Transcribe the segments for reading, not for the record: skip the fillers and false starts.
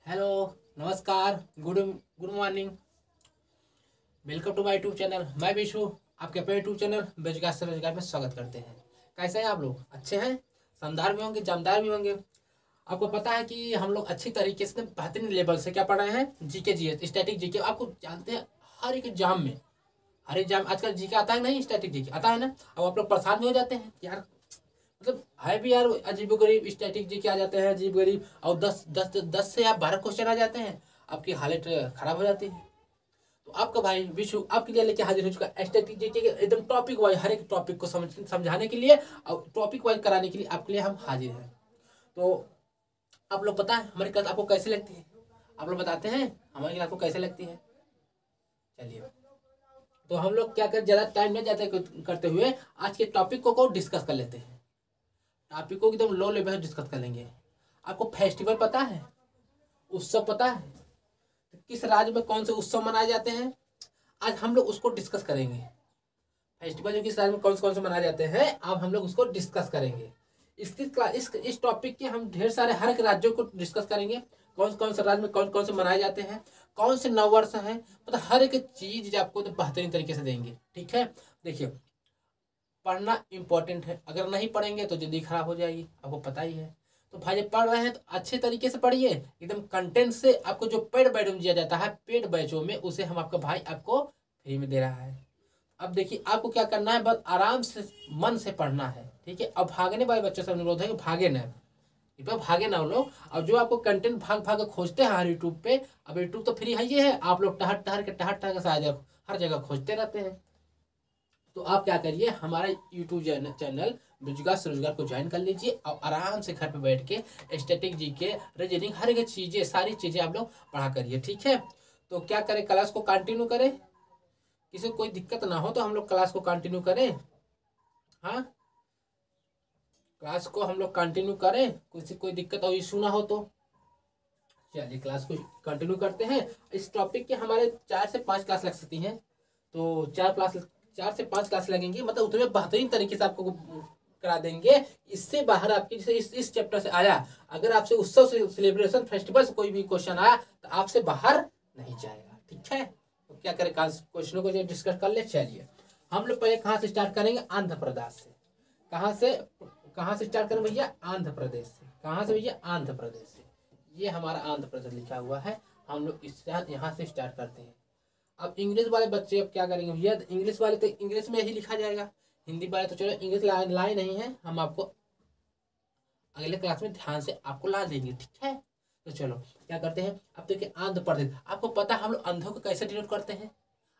Hello, नमस्कार, good morning. Welcome to my YouTube channel. मैं विशु आपके अपने यूट्यूब चैनल बेरोजगार से रोजगार में स्वागत करते हैं। कैसे हैं आप लोग? अच्छे हैं, शानदार भी होंगे, जमदार भी होंगे। आपको पता है कि हम लोग अच्छी तरीके से बेहतरीन लेवल से क्या पढ़ रहे हैं, जीके जीएस स्टैटिक जीके। आपको जानते हैं हर एक एग्जाम में, हर एग्जाम आजकल जीके आता है नहीं, स्टैटिक जीके आता है ना। अब आप लोग परेशान भी हो जाते हैं यार, मतलब है भी यार, अजीब गरीब स्टैटिक जी के आ जाते हैं, अजीब गरीब। और 10 से आप 12 क्वेश्चन आ जाते हैं, आपकी हालत खराब हो जाती है। तो आपका भाई विशु आपके लिए लेके हाजिर हो चुका है स्टैटिक जी के एकदम टॉपिक वाइज, हर एक टॉपिक को समझाने के लिए और टॉपिक वाइज कराने के लिए आपके लिए हम हाजिर हैं। तो आप लोग पता है हमारी क्लास आपको कैसी लगती है? आप लोग बताते हैं हमारी क्लास आपको कैसे लगती है। चलिए, तो हम लोग क्या कर, ज़्यादा टाइम न जाते करते हुए आज के टॉपिक को डिस्कस कर लेते हैं। टॉपिक को एकदम लो लेवल डिस्कस कर लेंगे। आपको फेस्टिवल पता है, उत्सव पता है, तो किस राज्य में कौन से उत्सव मनाए जाते हैं? आज हम लोग उसको डिस्कस करेंगे। फेस्टिवल जो किस राज्य में कौन से मनाए जाते हैं, अब हम लोग उसको डिस्कस करेंगे। इस टॉपिक के हम ढेर सारे हर एक राज्यों को डिस्कस करेंगे। कौन से राज्य में कौन से मनाए जाते हैं, कौन से नववर्ष हैं, मतलब हर एक चीज आपको तो बेहतरीन तरीके से देंगे। ठीक है, देखिए, पढ़ना इंपॉर्टेंट है। अगर नहीं पढ़ेंगे तो जिंदगी खराब हो जाएगी, आपको पता ही है। तो भाई जब पढ़ रहे हैं तो अच्छे तरीके से पढ़िए, एकदम कंटेंट से। आपको जो पेड बैच दिया जाता है, पेड बैचों में, उसे हम आपका भाई आपको फ्री में दे रहा है। अब देखिए, आपको क्या करना है, बस आराम से मन से पढ़ना है। ठीक है, अब भागने वाले बच्चों से अनुरोध है कि भागे ना, इतना भागे ना वो लोग। और जो आपको कंटेंट भाग भाग के खोजते हैं हर यूट्यूब पे, अब यूट्यूब तो फ्री है ही है, आप लोग टहर टहर के शायद हर जगह खोजते रहते हैं। तो आप क्या करिए, हमारा यूट्यूब चैनल बेरोजगार से रोजगार को ज्वाइन कर लीजिए और आराम से घर पे बैठ के स्टैटिक जी के रीजनिंग हर एक चीजें, सारी चीजें आप लोग पढ़ा करिए। ठीक है, तो क्या करें, क्लास को कंटिन्यू करें। किसी को कोई दिक्कत ना हो तो हम लोग क्लास को कंटिन्यू करें। हाँ, क्लास को हम लोग कंटिन्यू करें, किसी कोई दिक्कत और इशू ना हो तो। चलिए, क्लास को कंटिन्यू करते हैं। इस टॉपिक के हमारे 4 से 5 क्लास लग सकती हैं। तो 4 से 5 क्लास लगेंगी, मतलब उतने बेहतरीन तरीके से आपको करा देंगे। इससे बाहर आपकी, जैसे इस चैप्टर से आया, अगर आपसे उत्सव से, सेलिब्रेशन, फेस्टिवल से कोई भी क्वेश्चन आया तो आपसे बाहर नहीं जाएगा। ठीक है, तो क्या करें, क्वेश्चनों को डिस्कस कर ले। चलिए, हम लोग पहले कहाँ से स्टार्ट करेंगे? आंध्र प्रदेश से। कहाँ से स्टार्ट करें भैया? आंध्र प्रदेश से। कहाँ से भैया? आंध्र प्रदेश से। ये हमारा आंध्र प्रदेश लिखा हुआ है, हम लोग इस यहाँ से स्टार्ट करते हैं। अब इंग्लिश वाले बच्चे अब क्या करेंगे भैया? इंग्लिश वाले तो इंग्लिश में ही लिखा जाएगा, हिंदी वाले तो चलो इंग्लिश लाई नहीं है, हम आपको अगले क्लास में ध्यान से आपको ला देंगे। ठीक है, तो चलो क्या करते हैं। अब देखिए, आंध्र प्रदेश, आपको पता है हम लोग अंधों को कैसे डिनोट करते हैं?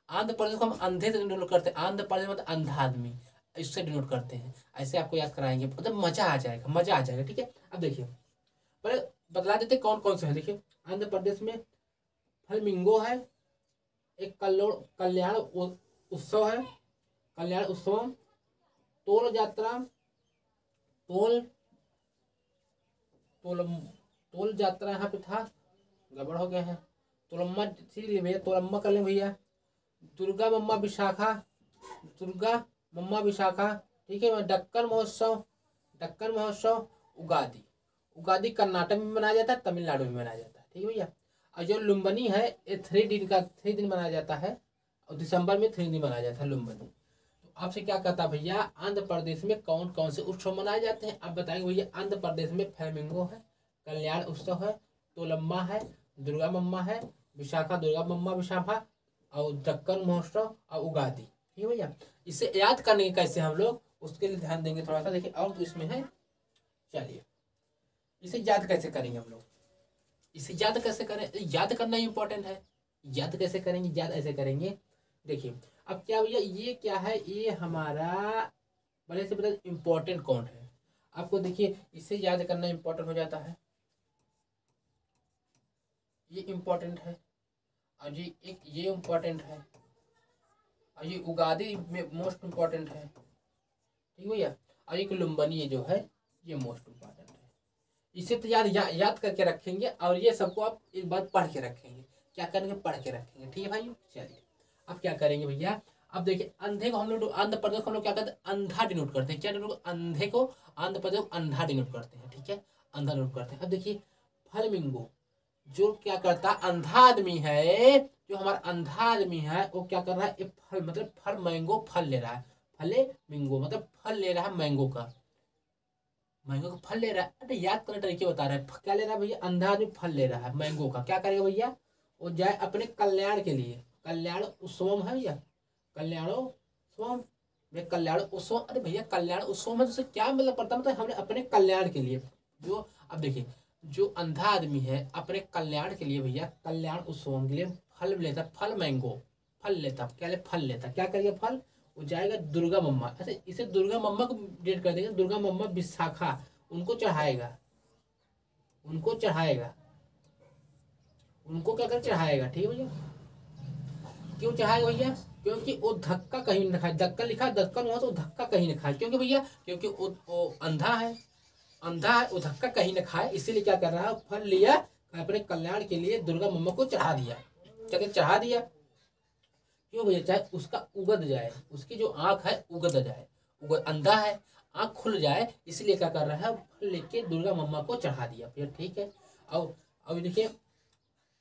आंध्र प्रदेश को हम अंधे से डिनोट करते हैं। आंध्र प्रदेश मतलब अंधा आदमी, इससे डिनोट करते हैं। ऐसे आपको याद कराएंगे, मतलब मजा आ जाएगा, मजा आ जाएगा। ठीक है, अब देखिए, पहले बतला देते कौन कौन से हैं। देखिए, आंध्र प्रदेश में फ्लेमिंगो है, एक कल्याण उत्सव है, कल्याण उत्सव, तोल यात्रा, तोल तोल तोल यात्रा यहाँ पे था, गड़बड़ हो गया है। तोलम्मा, इसीलिए भैया तोलम्मा कर लें भैया। दुर्गा मम्मा विशाखा, दुर्गा मम्मा विशाखा। ठीक है, डक्कर महोत्सव, डक्कर महोत्सव, उगादी। उगादी कर्नाटक में मनाया जाता है, तमिलनाडु में मनाया जाता है। ठीक है भैया, और जो लुम्बनी है ये 3 दिन मनाया जाता है, और दिसंबर में 3 दिन मनाया जाता है लुम्बनी। तो आपसे क्या कहता भैया, आंध्र प्रदेश में कौन कौन से उत्सव मनाए जाते हैं? आप बताएंगे भैया। आंध्र प्रदेश में फ्लेमिंगो है, कल्याण उत्सव है, तोलम्मा है, दुर्गा मम्मा है, विशाखा दुर्गा मम्मा विशाखा, और दक्कन महोत्सव और उगादी। ठीक है भैया, इसे याद करने के कैसे हम लोग उसके लिए ध्यान देंगे थोड़ा सा। देखिए, और तो इसमें है। चलिए, इसे याद कैसे करेंगे हम लोग? इसे याद कैसे करें? याद करना इंपॉर्टेंट है। याद कैसे करेंगे? याद ऐसे करेंगे, देखिए, अब क्या भैया, ये क्या है, ये हमारा बड़े से बड़ा इंपॉर्टेंट कौन है? आपको देखिए, इसे याद करना इंपॉर्टेंट हो जाता है, ये इंपॉर्टेंट है, और ये इंपॉर्टेंट है, और ये उगादी में मोस्ट इंपॉर्टेंट है। ठीक भैया, और एक लुम्बनी ये जो है, ये मोस्ट इंपॉर्टेंट है। इसे तो याद करके रखेंगे, और ये सबको आप एक बार पढ़ के रखेंगे। क्या करेंगे? पढ़ के रखेंगे। ठीक है भाई, चलिए, अब क्या करेंगे भैया? अब देखिए, अंधे को हम लोग, आंध्र प्रदेश को हम लोग क्या करते हैं? अंधा डिनोट करते हैं। क्या डिनोट? अंधे को आंध्र प्रदेश को अंधा डिनोट करते हैं। ठीक है, अंधा डिनोट करते हैं। अब देखिए, फ्लेमिंगो, जो क्या करता, अंधा आदमी है, जो हमारा अंधा आदमी है, वो क्या कर रहा है, एक फल मतलब फल मैंगो फल ले रहा है, फले मैंगो मतलब फल ले रहा है मैंगो का, मैंगो का फल ले रहा है। अरे याद करने तरीके बता रहे हैं, क्या ले रहा है भैया, अंधा आदमी फल ले रहा है मैंगो का, क्या करेगा भैया, वो जाए अपने कल्याण के लिए, कल्याण उत्सव है भैया, कल्याणोत्सव, कल्याण उत्सव, अरे भैया कल्याण उत्सव में तो क्या मतलब पड़ता है, मतलब हमने अपने कल्याण के लिए, जो अब देखिए, जो अंधा आदमी है अपने कल्याण के लिए भैया, कल्याण उत्सव के लिए फल लेता, फल मैंगो फल लेता, क्या ले फल लेता, क्या करेगा फल, वो जाएगा दुर्गा मम्मा, अच्छा इसे दुर्गा मम्मा को डेट कर देंगे, दुर्गा मम्मा विशाखा, उनको चढ़ाएगा, उनको चढ़ाएगा, उनको क्या कर चढ़ाएगा, ठीक है भैया, क्यों चढ़ाएगा भैया, क्योंकि वो धक्का कहीं न खाए, धक्का लिखा दक्कन हुआ तो धक्का कहीं न खाए, क्योंकि भैया क्योंकि वो अंधा है, अंधा है, वो धक्का कहीं न खाए, इसीलिए क्या कर रहा है, फल लिया अपने कल्याण के लिए दुर्गा मम्मा को चढ़ा दिया, क्या कहते चढ़ा दिया, क्यों भैया, चाहे उसका उगद जाए, उसकी जो आंख है उगद जाए, उगद अंधा है, आंख खुल जाए, इसलिए क्या कर रहा है, फल लेके दुर्गा मम्मा को चढ़ा दिया, फिर ठीक है। और अब देखिए,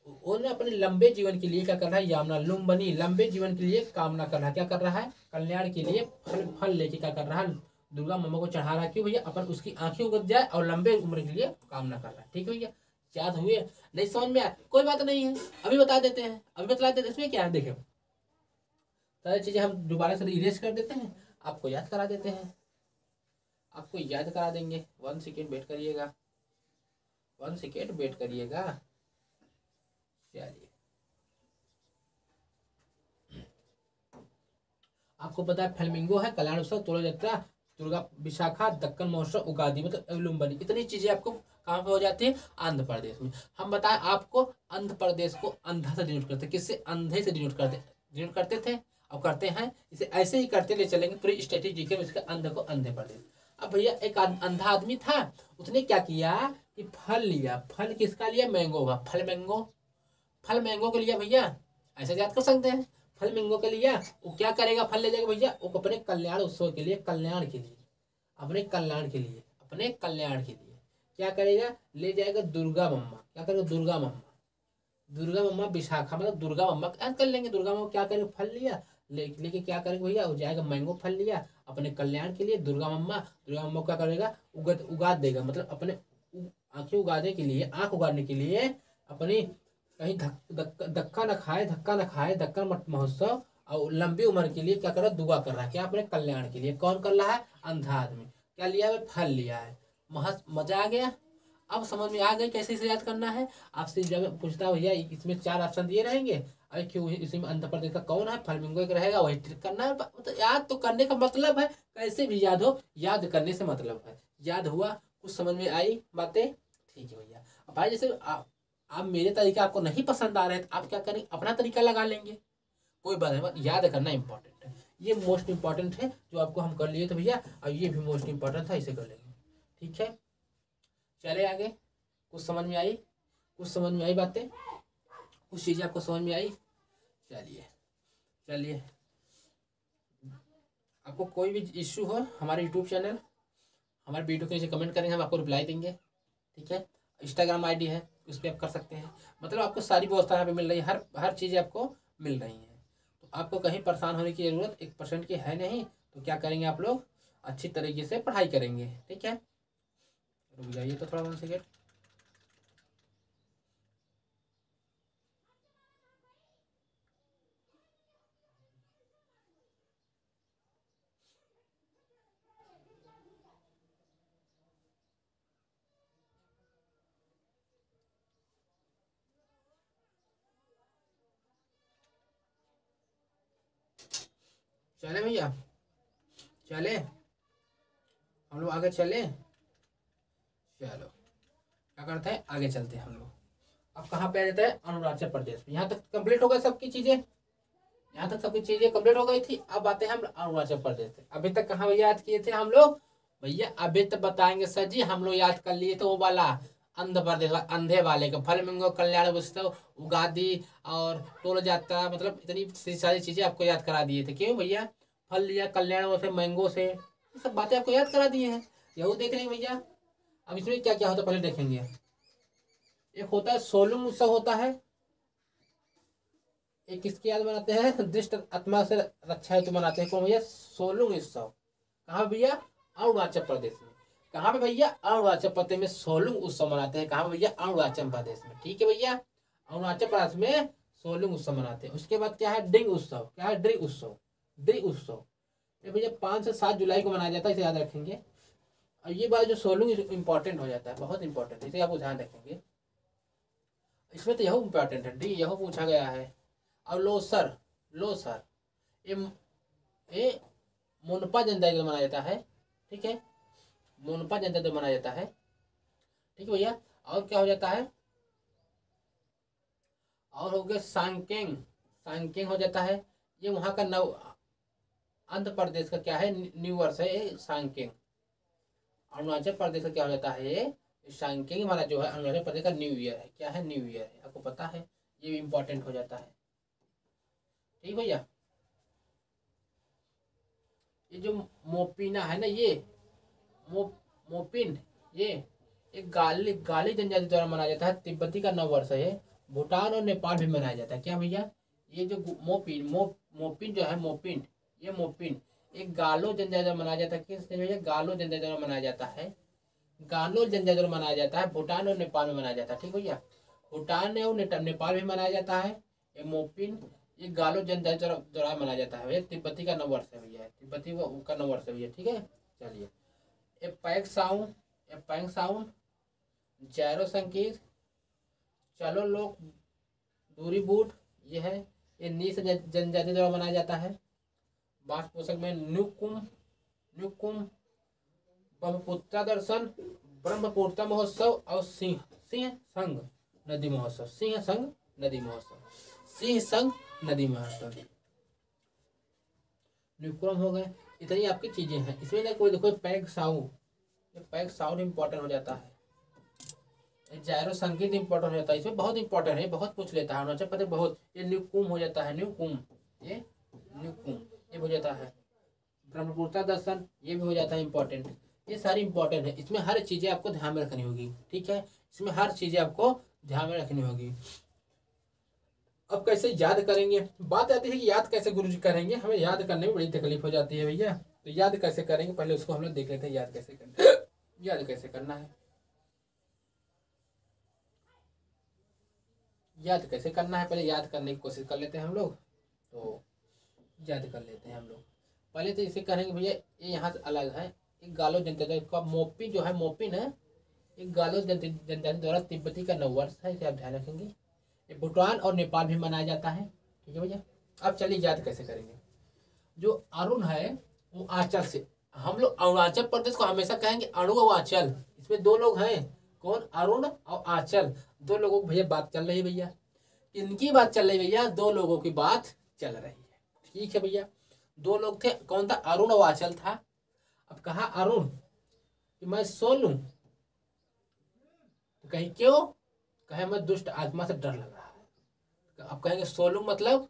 उन्होंने अपने लंबे जीवन के लिए क्या कर रहा है, यामना लुम्बनी, लंबे जीवन के लिए कामना कर रहा है, क्या कर रहा है, कल्याण के लिए फल फल लेके क्या कर रहा है, दुर्गा मम्मा को चढ़ा रहा है, क्यों भैया, अपन उसकी आंखें उगत जाए और लंबे उम्र के लिए कामना कर रहा है, ठीक है भैया, याद हुए, नहीं समझ में आया कोई बात नहीं है, अभी बता देते हैं, अभी बता देते हैं, इसमें क्या है, देखे सारी चीजें हम दोबारा से इरेज कर देते हैं, आपको याद करा देते हैं, आपको याद करा देंगे, 1 सेकेंड वेट करिएगा, 1 सेकेंड वेट करिएगा, चलिए, आपको पता है फ्लेमिंगो है, कल्याण उत्सव, तोड़ा यात्रा, दुर्गा विशाखा, दक्कन महोत्सव, उगादि मतलब अवलंबनी, इतनी चीजें आपको कहाँ पे हो जाती है, आंध्र प्रदेश में। हम बताएं आपको, आंध्र प्रदेश को अंधा से डिनोट करते, किससे, अंधे से डिनोट करते थे, अब करते हैं, इसे ऐसे ही करते ले चलेंगे पूरी स्ट्रेटेजी के, इसके अंध को अंधे प्रदेश। अब भैया एक अंधा आदमी था, उसने क्या किया कि फल लिया, फल किसका लिया, मैंगो का, फल मैंगो, फल मैंगो के लिया भैया, ऐसे याद कर सकते हैं, फल मैंगो के लिया, वो क्या करेगा, फल ले जाएगा भैया, वो अपने कल्याण उत्सव के लिए, कल्याण के लिए, अपने कल्याण के लिए, अपने कल्याण के लिए क्या करेगा, ले जाएगा दुर्गा मम्मा, क्या करेगा, दुर्गा मम्मा, दुर्गा मम्मा विशाखा मतलब दुर्गा मम्मा याद कर लेंगे, दुर्गा मम्मा क्या करेगा, फल लिया, लेके क्या करेगा भैया, वो जाएगा मैंगो फल लिया अपने कल्याण के लिए, दुर्गा मम्मा क्या करेगा, उगा देगा, मतलब अपने आंखें उगाने के लिए, आंख उगाने के लिए, अपनी कहीं धक्का न खाए दक्कन महोत्सव, और लंबी उम्र के लिए क्या कर रहा है, दुआ कर रहा है, क्या अपने कल्याण के लिए, कौन कर रहा है, अंधा आदमी, क्या लिया है, फल लिया है, मजा आ गया, अब समझ में आ गई कैसे इसे याद करना है। आपसे जब पूछता भैया इसमें 4 ऑप्शन दिए रहेंगे, अरे क्यों, इसी में आंध्र प्रदेश का कौन है, फ्लेमिंगो एक रहेगा, वही ट्रिक करना है, तो याद तो करने का मतलब है, कैसे भी याद हो, याद करने से मतलब है, याद हुआ, कुछ समझ में आई बातें, ठीक है भैया। अब भाई जैसे आप मेरे तरीके आपको नहीं पसंद आ रहे हैं, तो आप क्या करेंगे, अपना तरीका लगा लेंगे, कोई बात नहीं, याद करना इंपॉर्टेंट है, ये मोस्ट इंपॉर्टेंट है जो आपको हम कर लिए थे भैया, और ये भी मोस्ट इंपॉर्टेंट था, इसे कर लेंगे, ठीक है। चले आगे, कुछ समझ में आई, कुछ समझ में आई बातें, कुछ चीज़ें आपको समझ में आई, चलिए चलिए, आपको कोई भी इश्यू हो हमारे यूट्यूब चैनल, हमारे वीडियो के नीचे कमेंट करेंगे, हम आपको रिप्लाई देंगे, ठीक है। इंस्टाग्राम आईडी है, उस पर आप कर सकते हैं, मतलब आपको सारी व्यवस्था यहाँ पे मिल रही है, हर हर चीज़ें आपको मिल रही हैं, तो आपको कहीं परेशान होने की ज़रूरत 1% की है नहीं, तो क्या करेंगे आप लोग, अच्छी तरीके से पढ़ाई करेंगे, ठीक है। रुक जाइए तो थोड़ा 1 सेकेंड, चले भैया, चले, हम लोग आगे चले, चलो क्या करते हैं, आगे चलते हैं हम लोग। अब कहाँ पे आ जाते हैं, अरुणाचल प्रदेश, यहाँ तक कंप्लीट हो गए सबकी चीज़ें, यहाँ तक सबकी चीज़ें कंप्लीट हो गई थी, अब आते हैं हम अरुणाचल प्रदेश से। अभी तक कहाँ याद किए थे हम लोग भैया, अभी तक बताएंगे सर जी, हम लोग याद कर लिए थे वो वाला आंध्र प्रदेश अंधे वाले का, फ्लेमिंगो, कल्याण उत्सव, उगादी और टोल जात्रा, मतलब इतनी सारी चीज़ें आपको याद करा दिए थे, क्यों भैया, फल लिया कल्याण से, मैंगो से, ये सब बातें आपको याद करा दिए हैं, यही देख लेंगे भैया। अब इसमें क्या क्या होता है पहले देखेंगे, एक होता है सोलुंग उत्सव होता है, एक किसकी याद मनाते हैं, दुष्ट आत्मा से रक्षा हेतु मनाते हैं। कौन भैया, सोलुंग उत्सव। कहाँ भैया, अरुणाचल प्रदेश में। कहाँ पे भैया, अरुणाचल प्रदेश में सोलुंग उत्सव मनाते हैं। कहाँ पे भैया, अरुणाचल प्रदेश में। ठीक है भैया, अरुणाचल प्रदेश में सोलुंग उत्सव मनाते हैं। उसके बाद क्या है, ड्रिंग उत्सव। क्या है, ड्रिंग उत्सव। ड्रिंग उत्सव ये भैया 5 से 7 जुलाई को मनाया जाता है, इसे याद रखेंगे। और ये बात जो सोलुंग इंपॉर्टेंट हो जाता है, बहुत इंपॉर्टेंट है, इसे आप ध्यान रखेंगे। इसमें तो यह इंपॉर्टेंट है, डी यह पूछा गया है। और लोसर, लोसर ये मोनपा जनता दिवस मनाया जाता है। ठीक है, मोनपा जनता दिवस मनाया जाता है। ठीक है भैया, और क्या हो जाता है, और हो गया सांकेंग। सांकेंग हो जाता है, ये वहाँ का नव आंध्र प्रदेश का क्या है, न्यू वर्ष है ये सांकेंग। अरुणाचल प्रदेश का क्या हो जाता है, ये सांकेंग हमारा जो है अरुणाचल प्रदेश का न्यू ईयर है। क्या है, न्यू ईयर है, आपको पता है, ये भी इंपॉर्टेंट हो जाता है। ठीक भैया, ये जो मोपिना है ना, ये मोपिन, ये एक गाली जनजाति द्वारा मनाया जाता है। तिब्बती का नव वर्ष है ये। भूटान और नेपाल भी मनाया जाता है। क्या भैया, ये जो मोपिन जो है, मोपिन, ये मोपिन एक गालो जनजाति द्वारा मनाया जाता है। किस भैया, गालो जनजाति द्वारा मनाया जाता है। गालो जनजाति द्वारा मनाया जाता है, भूटान और नेपाल में मनाया जाता है। ठीक भैया, भूटान और नेपाल में मनाया जाता है ये मोपिन। ये गालो जनजाति द्वारा मनाया जाता है भैया। तिब्बती का नव वर्ष है भैया, तिब्बती का नव वर्ष है भैया। ठीक है, चलिए। ए पैंग साउंड, जैरो संकेत, चलो लोग, दूरी बूट, ये है। ये नीस जनजाति द्वारा मनाया जाता है। बास पोषक में न्यूकुम, ब्रह्मपुत्र दर्शन, ब्रह्मपुत्र महोत्सव और सिंह संग नदी महोत्सव। सिंह संग नदी महोत्सव न्यूक्रम हो गए। इतनी आपकी चीजें हैं। इसमें ना कोई देखो पैग साउंड इंपॉर्टेंट हो जाता है। जैरो संगीत इंपॉर्टेंट हो जाता है, इसमें बहुत इंपॉर्टेंट है, बहुत पूछ लेता है अरुणाचल प्रदेश बहुत। ये न्यूकुम हो जाता है, न्यूकुम ये हो जाता है। ब्रह्मपुत्र दर्शन ये भी हो जाता है इंपॉर्टेंट। ये सारी इंपॉर्टेंट है, इसमें हर चीजें आपको ध्यान में रखनी होगी। ठीक है, इसमें हर चीजें आपको ध्यान में रखनी होगी। अब कैसे याद करेंगे, बात आती है कि याद कैसे गुरुजी करेंगे। हमें याद करने में बड़ी तकलीफ हो जाती है भैया। तो याद कैसे करेंगे, पहले उसको हम लोग देख लेते हैं। याद कैसे करना है, याद कैसे करना है, पहले याद करने की कोशिश कर लेते हैं हम लोग। तो याद कर लेते हैं हम लोग। पहले तो इसे करेंगे भैया, ये यहाँ से अलग है। एक गालो जनजाति का मोपिन जो है, मोपिन है एक गालो जनजाति द्वारा तिब्बती का नव वर्ष है, इसे आप ध्यान रखेंगे। ये भूटान और नेपाल भी मनाया जाता है। ठीक है भैया, अब चलिए याद कैसे करेंगे। जो अरुण है वो आंचल से, हम लोग अरुणाचल प्रदेश को हमेशा कहेंगे अणु और आंचल। इसमें 2 लोग हैं, कौन, अरुण और आंचल। 2 लोगों की भैया बात चल रही है भैया, इनकी बात चल रही है भैया, 2 लोगों की बात चल रही है। ठीक है भैया, 2 लोग थे, कौन था, अरुण और आंचल था। अब कहा अरुण कि मैं सो लूं, तो कहीं क्यों, कहे मैं दुष्ट आत्मा से डर लग रहा है। अब कहेंगे सो लूं मतलब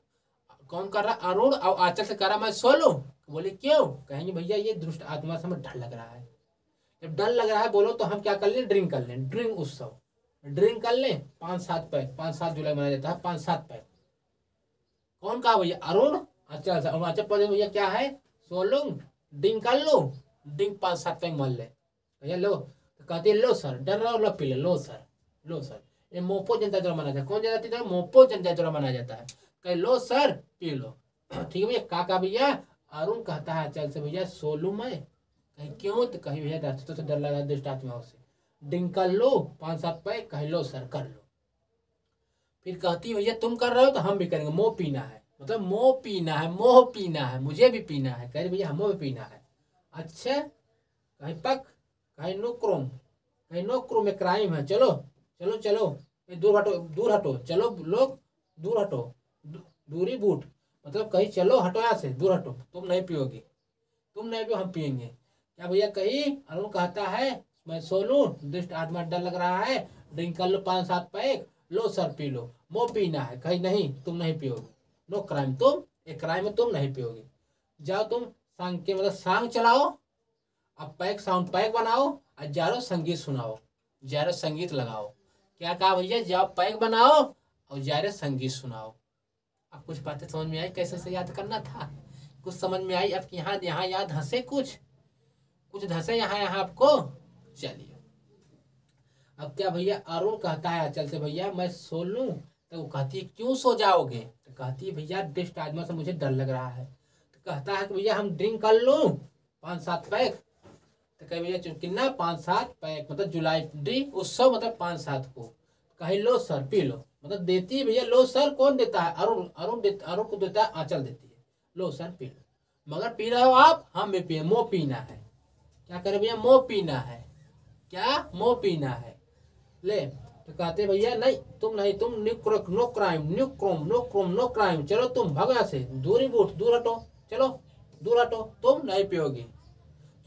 कौन कर रहा, अरुण और आंचल से कह रहा मैं सो लूं, बोले क्यों, कहेंगे भैया ये दुष्ट आत्मा से हमें डर लग रहा है। जब डर लग रहा है बोलो तो हम क्या कर लें, ड्रिंक कर लें। ड्रिंक उत्सव, ड्रिंक कर लें 5-7 पैक, 5-7 जुलाई मनाया जाता है 5-7 पैक। कौन कहा भैया, अरुण आंचल से। अरुणाचल प्रदेश भैया क्या है, सोलुंग, ड्रिंक कर लो, ड्रिंक 5-7 पैक मान ले भैया, लो तो कहते हैं लो सर, डर रहा हो लो पी ले, लो सर। ये मोपो जनता द्वारा मनाया जाता है। कौन जनजाति द्वारा, मोपो जनता द्वारा मनाया जाता है। कहे लो सर पी लो। ठीक है भैया, का भैया, अरुण कहता है चल से भैया सोलू मैं, कहीं क्यों, तो कहीं भैया रास्तों से डर लगा दुष्ट आत्माओं से। ड्रिंक कर लो 5-7 पैक, कहे लो सर कर लो। फिर कहती भैया तुम कर रहे हो तो हम भी करेंगे, मोह पीना है, मतलब मोह पीना है, मुझे भी पीना है। कह रहे भैया हमें भी पीना है। अच्छा, कहीं पक, कहीं नो क्रोम में क्राइम है, चलो दूर हटो, चलो लोग दूर हटो, दूरी बूट, मतलब कहीं चलो, हटो यहाँ से, दूर हटो, तुम नहीं पियोगे, हम पियेंगे। क्या भैया, कहीं अरुण कहता है मैं सो लूं, दुष्ट आत्मा डर लग रहा है, ड्रिंक कर लो 5-7 पैक, लो सर पी लो, वो पीना है। कहीं नहीं, तुम नहीं पियोगे, नो क्राइम, तुम एक क्राइम में तुम नहीं पियोगे। जाओ तुम सांग के मतलब सांग चलाओ, अब पैक साउंड पैक बनाओ और जारो संगीत सुनाओ, जारो संगीत लगाओ। क्या कहा भैया, जाओ पैक बनाओ और जा रहे संगीत सुनाओ। अब कुछ बातें समझ में आई कैसे से याद करना था, कुछ समझ में आई आपके यहाँ यहाँ याद हंसे, कुछ कुछ धंसे यहाँ यहाँ आपको। चलिए अब क्या भैया, अरुण कहता है चल से भैया मैं सो लूं, तो वो कहती है क्यों सो जाओगे, तो कहती है भैया डिस्ट आजमा से मुझे डर लग रहा है। तो कहता है कि भैया हम ड्रिंक कर लूं 5-7 पैक, तो कहे भैया कितना 5-7 पैक मतलब जुलाई डी उत्सव मतलब 5-7 को। कहे लो सर पी लो, मतलब देती है भैया, लो सर कौन देता है, अरुण अरुण को देता है, आंचल देती है, लो सर पी लो। मगर पी रहे हो आप, हम भी पिए, मोह पीना है। क्या करे भैया, मोह पीना है, क्या मोह पीना है। ले तो कहते भैया नहीं तुम नहीं, तुम no crime new chrome no chrome no crime, चलो तुम भागो यहाँ से, दूरी बूट दूर हटो, चलो दूर हटो, तुम नहीं पियोगे।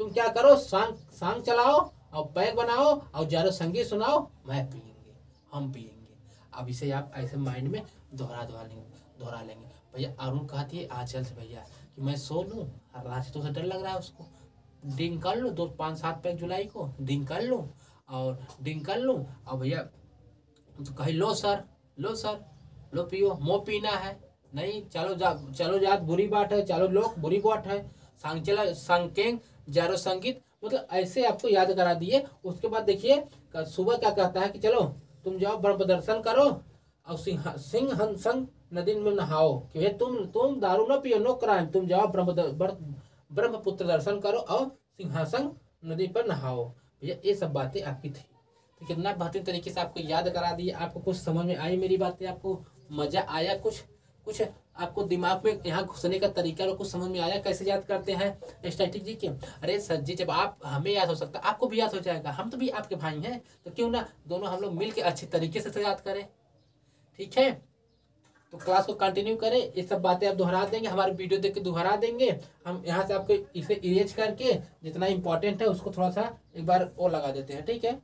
तुम क्या करो, सांग चलाओ और पैक बनाओ और ज्यादा संगीत सुनाओ, मैं पियेंगे, हम पियेंगे। अब इसे आप ऐसे माइंड में दोहरा लेंगे। भैया अरुण कहती है आंचल से भैया कि मैं सो लूँ, रात तो डर लग रहा है उसको, ड्रिंक कर लूँ 5-7 पैक जुलाई को ड्रिंक कर लूँ और भैया तो कही लो सर लो पियो, मोह पीना है। नहीं चलो जात बुरी बात है, चलो लोग बुरी बात है, सांकेंग जारो संगीत, मतलब ऐसे आपको याद करा दिए। उसके बाद देखिए सुबह क्या कहता है कि चलो तुम जाओ ब्रह्म दर्शन करो और सिंह नदी में नहाओ, कि तुम दारू न पियो, नो क्राइम, तुम जाओ ब्रह्मपुत्र दर्शन करो और सिंहासन नदी पर नहाओ। भैया ये सब बातें आपकी थी, तो कितना बेहतरीन तरीके से आपको याद करा दिए। आपको कुछ समझ में आई मेरी बातें, आपको मजा आया, कुछ आपको दिमाग में यहाँ घुसने का तरीका और कुछ समझ में आया कैसे याद करते हैं स्ट्रैटेजी के। अरे सर जी जब आप हमें याद हो सकता है आपको भी याद हो जाएगा, हम तो भी आपके भाई हैं, तो क्यों ना दोनों हम लोग मिल के अच्छी तरीके से याद करें। ठीक है, तो क्लास को कंटिन्यू करें, ये सब बातें आप दोहरा देंगे, हमारे वीडियो देख के दोहरा देंगे। हम यहाँ से आपको इसे इरेज करके जितना इंपॉर्टेंट है उसको थोड़ा सा एक बार और लगा देते हैं। ठीक है,